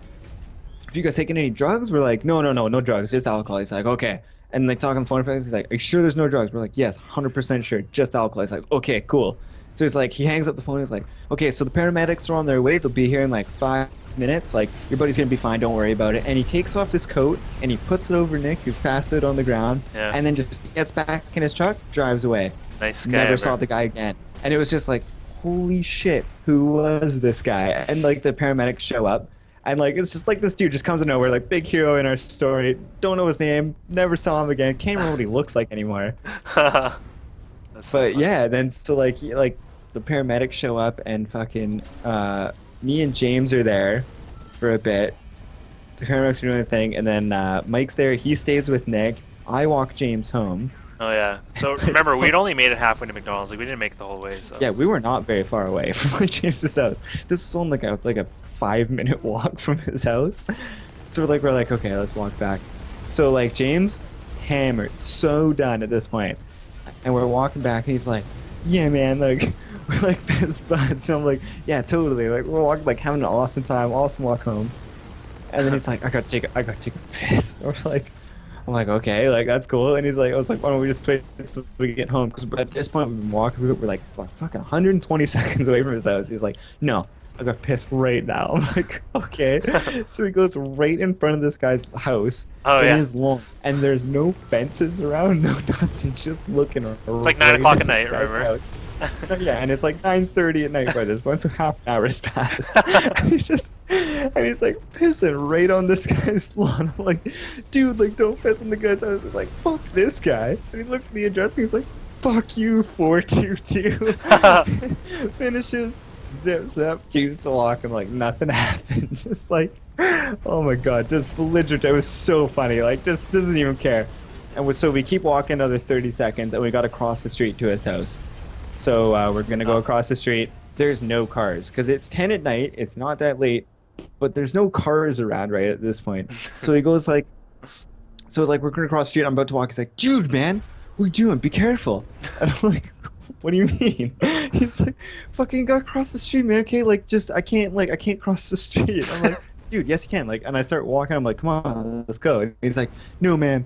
have you guys taken any drugs? We're like, no drugs, just alcohol. He's like, okay. And like talking on the phone, he's like, are you sure there's no drugs? We're like, yes, 100% sure, just alcohol. He's like, okay, cool. So he's like, he hangs up the phone. He's like, okay, so the paramedics are on their way. They'll be here in like 5 minutes. Like, your buddy's gonna be fine. Don't worry about it. And he takes off his coat, and he puts it over Nick, who's passed it on the ground. Yeah. And then just gets back in his truck, drives away. Nice guy. Never saw the guy again. And it was just like, holy shit, who was this guy? And like the paramedics show up. And like it's just like this dude just comes out of nowhere, like big hero in our story. Don't know his name, never saw him again. Can't remember what he looks like anymore. That's so but funny. yeah, then so like the paramedics show up, and fucking me and James are there for a bit. The paramedics are doing their thing, and then Mike's there. He stays with Nick. I walk James home. Oh yeah. So remember, we'd only made it halfway to McDonald's. Like we didn't make the whole way. So. Yeah, we were not very far away from like James's house. This was only like a 5-minute walk from his house. So we're like, okay, let's walk back. So like James, hammered, so done at this point, and we're walking back, and he's like, yeah, man, like we're like best buds. And I'm like, yeah, totally. Like we're walking, like having an awesome time, awesome walk home. And then he's like, I gotta take a piss. And we're like, I'm like, okay, like that's cool. And he's like, I was like, why don't we just wait until we get home? Because at this point we've been walking, we're like fucking 120 seconds away from his house. He's like, no, I got pissed right now. I'm like, okay. So he goes right in front of this guy's house Oh in yeah. his lawn, and there's no fences around, no nothing, just looking It's like 9 right o'clock in at this night, guy's remember? house. Yeah, and it's like 9:30 at night by this point, so half an hour has passed. And he's like pissing right on this guy's lawn. I'm like, dude, like don't piss on the guy's house. He's like, fuck this guy. And he looked at the address and he's like, fuck you, 422. Finishes, zip zap, keeps walking like nothing happened. Just like, oh my god, just belligerent. It was so funny. Like just doesn't even care. And so we keep walking another 30 seconds, and we got to cross the street to his house. So we're gonna go across the street. There's no cars because it's 10 at night. It's not that late, but there's no cars around right at this point. So he goes like, so like we're gonna cross the street. I'm about to walk. He's like, dude, man, what are you doing? Be careful. And I'm like, what do you mean? He's like, fucking gotta cross the street, man. Okay, like just I can't cross the street. I'm like, dude, yes you can. Like, and I start walking. I'm like, come on, let's go. And he's like, no man,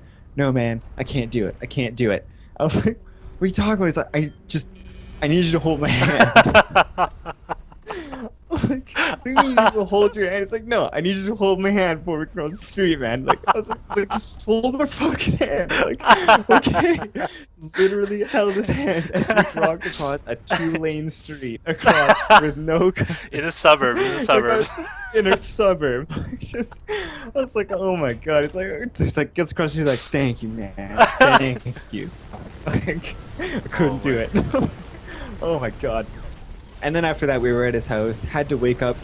I can't do it. I can't do it. I was like, what are you talking about? He's like, I need you to hold my hand. Like, what do you mean you need to hold your hand? It's like, no, I need you to hold my hand before we cross the street, man. Like, I was like just hold my fucking hand. Like, okay. Literally held his hand as we walked across a 2-lane street across with no cars. In the suburbs, in the suburbs. In a suburb. Just, I was like, oh my god. It's like gets across. She's like, thank you, man. Thank you. Like, I couldn't do it. Oh my god. And then after that, we were at his house. Had to wake up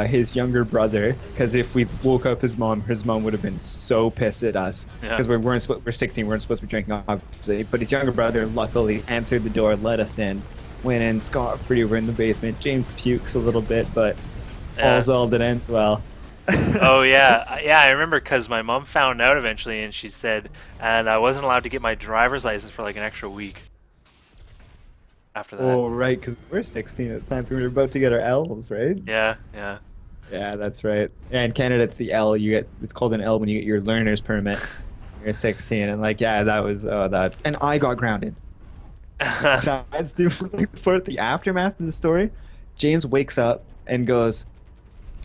his younger brother because if we woke up his mom would have been so pissed at us because Yeah. we're 16, we weren't supposed to be drinking obviously. But his younger brother luckily answered the door, let us in. Went in scot-free. We're in the basement. James pukes a little bit, but all's well that ends well. Oh yeah, yeah. I remember because my mom found out eventually, and she said, and I wasn't allowed to get my driver's license for like an extra week. After that. Oh right, because we're 16 at the time, so we were about to get our L's, right? Yeah, yeah. Yeah, that's right. Yeah, in Canada, it's the L. It's called an L when you get your learner's permit. When you're 16, and like, yeah, that was that. And I got grounded. That's for the aftermath of the story. James wakes up and goes,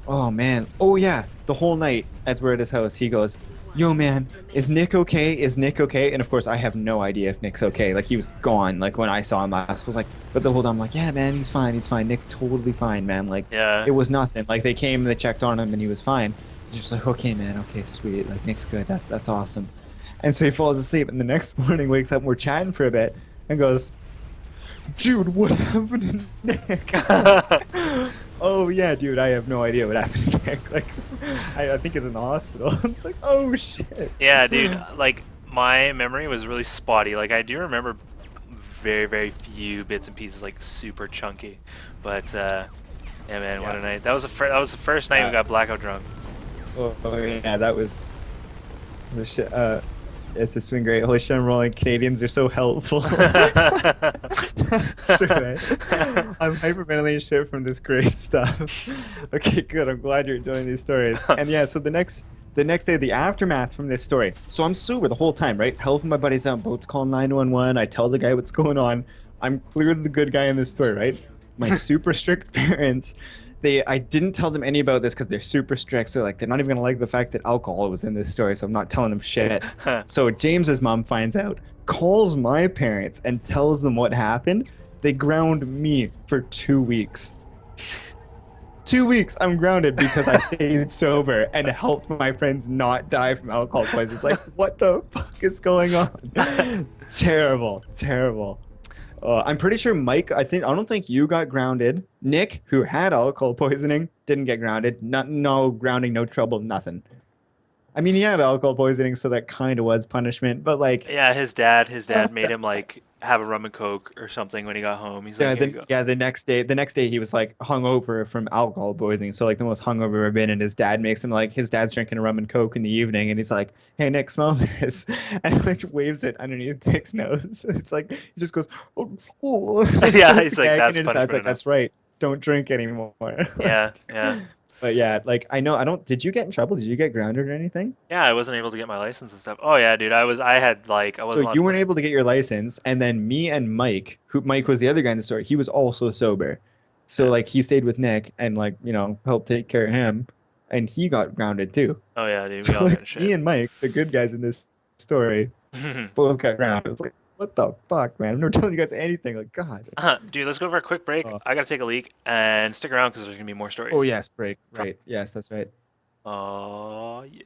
"Oh man, oh yeah." The whole night as we're at his house, he goes, "Yo man, is Nick okay? Is Nick okay?" And of course, I have no idea if Nick's okay. Like he was gone. Like when I saw him last, I was like, but the whole time I'm like, yeah man, he's fine. He's fine. Nick's totally fine, man. Like Yeah. it was nothing. Like they came, they checked on him, and he was fine. He's just like, okay man, okay sweet. Like Nick's good. That's awesome. And so he falls asleep, and the next morning wakes up, and we're chatting for a bit, and goes, "Dude, what happened to Nick?" Oh yeah, dude, I have no idea what happened to Nick. Like, I think he's in the hospital. It's like, oh shit. Yeah, dude. Like my memory was really spotty. Like I do remember very, very few bits and pieces, like super chunky. But yeah, man, what a night. That was the first night we got blackout drunk. Oh yeah, that was the shit. It's just been great. Holy shit, I'm rolling. Canadians are so helpful. That's true, man. I'm hyperventilating shit from this great stuff. Okay, good. I'm glad you're enjoying these stories. And yeah, so the next day, the aftermath from this story. So I'm sober the whole time, right? Helping my buddies out. I'm about to call 911. I tell the guy what's going on. I'm clearly the good guy in this story, right? My super strict parents. I didn't tell them any about this because they're super strict. So like they're not even gonna like the fact that alcohol was in this story. So I'm not telling them shit. So James's mom finds out, calls my parents and tells them what happened. They ground me for 2 weeks. 2 weeks I'm grounded because I stayed sober and helped my friends not die from alcohol poisoning. It's like, what the fuck is going on? Terrible, terrible. I'm pretty sure Mike, I don't think you got grounded. Nick, who had alcohol poisoning, didn't get grounded. No grounding, no trouble, nothing. I mean, he had alcohol poisoning, so that kind of was punishment, but like... Yeah, his dad made him like have a rum and coke or something when he got home. He's like, "Here you go." The next day he was like hungover from alcohol poisoning, so like the most hungover I've ever been, and his dad makes him like, his dad's drinking a rum and coke in the evening, and he's like, "Hey Nick, smell this," and like waves it underneath Nick's nose. It's like, he just goes, "Oh." Yeah, he's like, "That's and his dad's punishment like, "That's right, don't drink anymore." Yeah, yeah. But yeah, like I know I don't. Did you get in trouble? Did you get grounded or anything? Yeah, I wasn't able to get my license and stuff. Oh yeah, dude, I had like I So wasn't allowed you to weren't play. able to get your license, and then me and Mike, who Mike was the other guy in the story, he was also sober. So Yeah. like he stayed with Nick and like helped take care of him, and he got grounded too. Oh yeah, dude, we So all got like in me shit. and Mike, the good guys in this story, both got grounded. It was like, what the fuck, man? I'm never telling you guys anything. Like God. Dude, let's go for a quick break. Oh, I gotta take a leak and stick around because there's gonna be more oh stories. yes, break. Right. Yes, that's right. Oh yeah.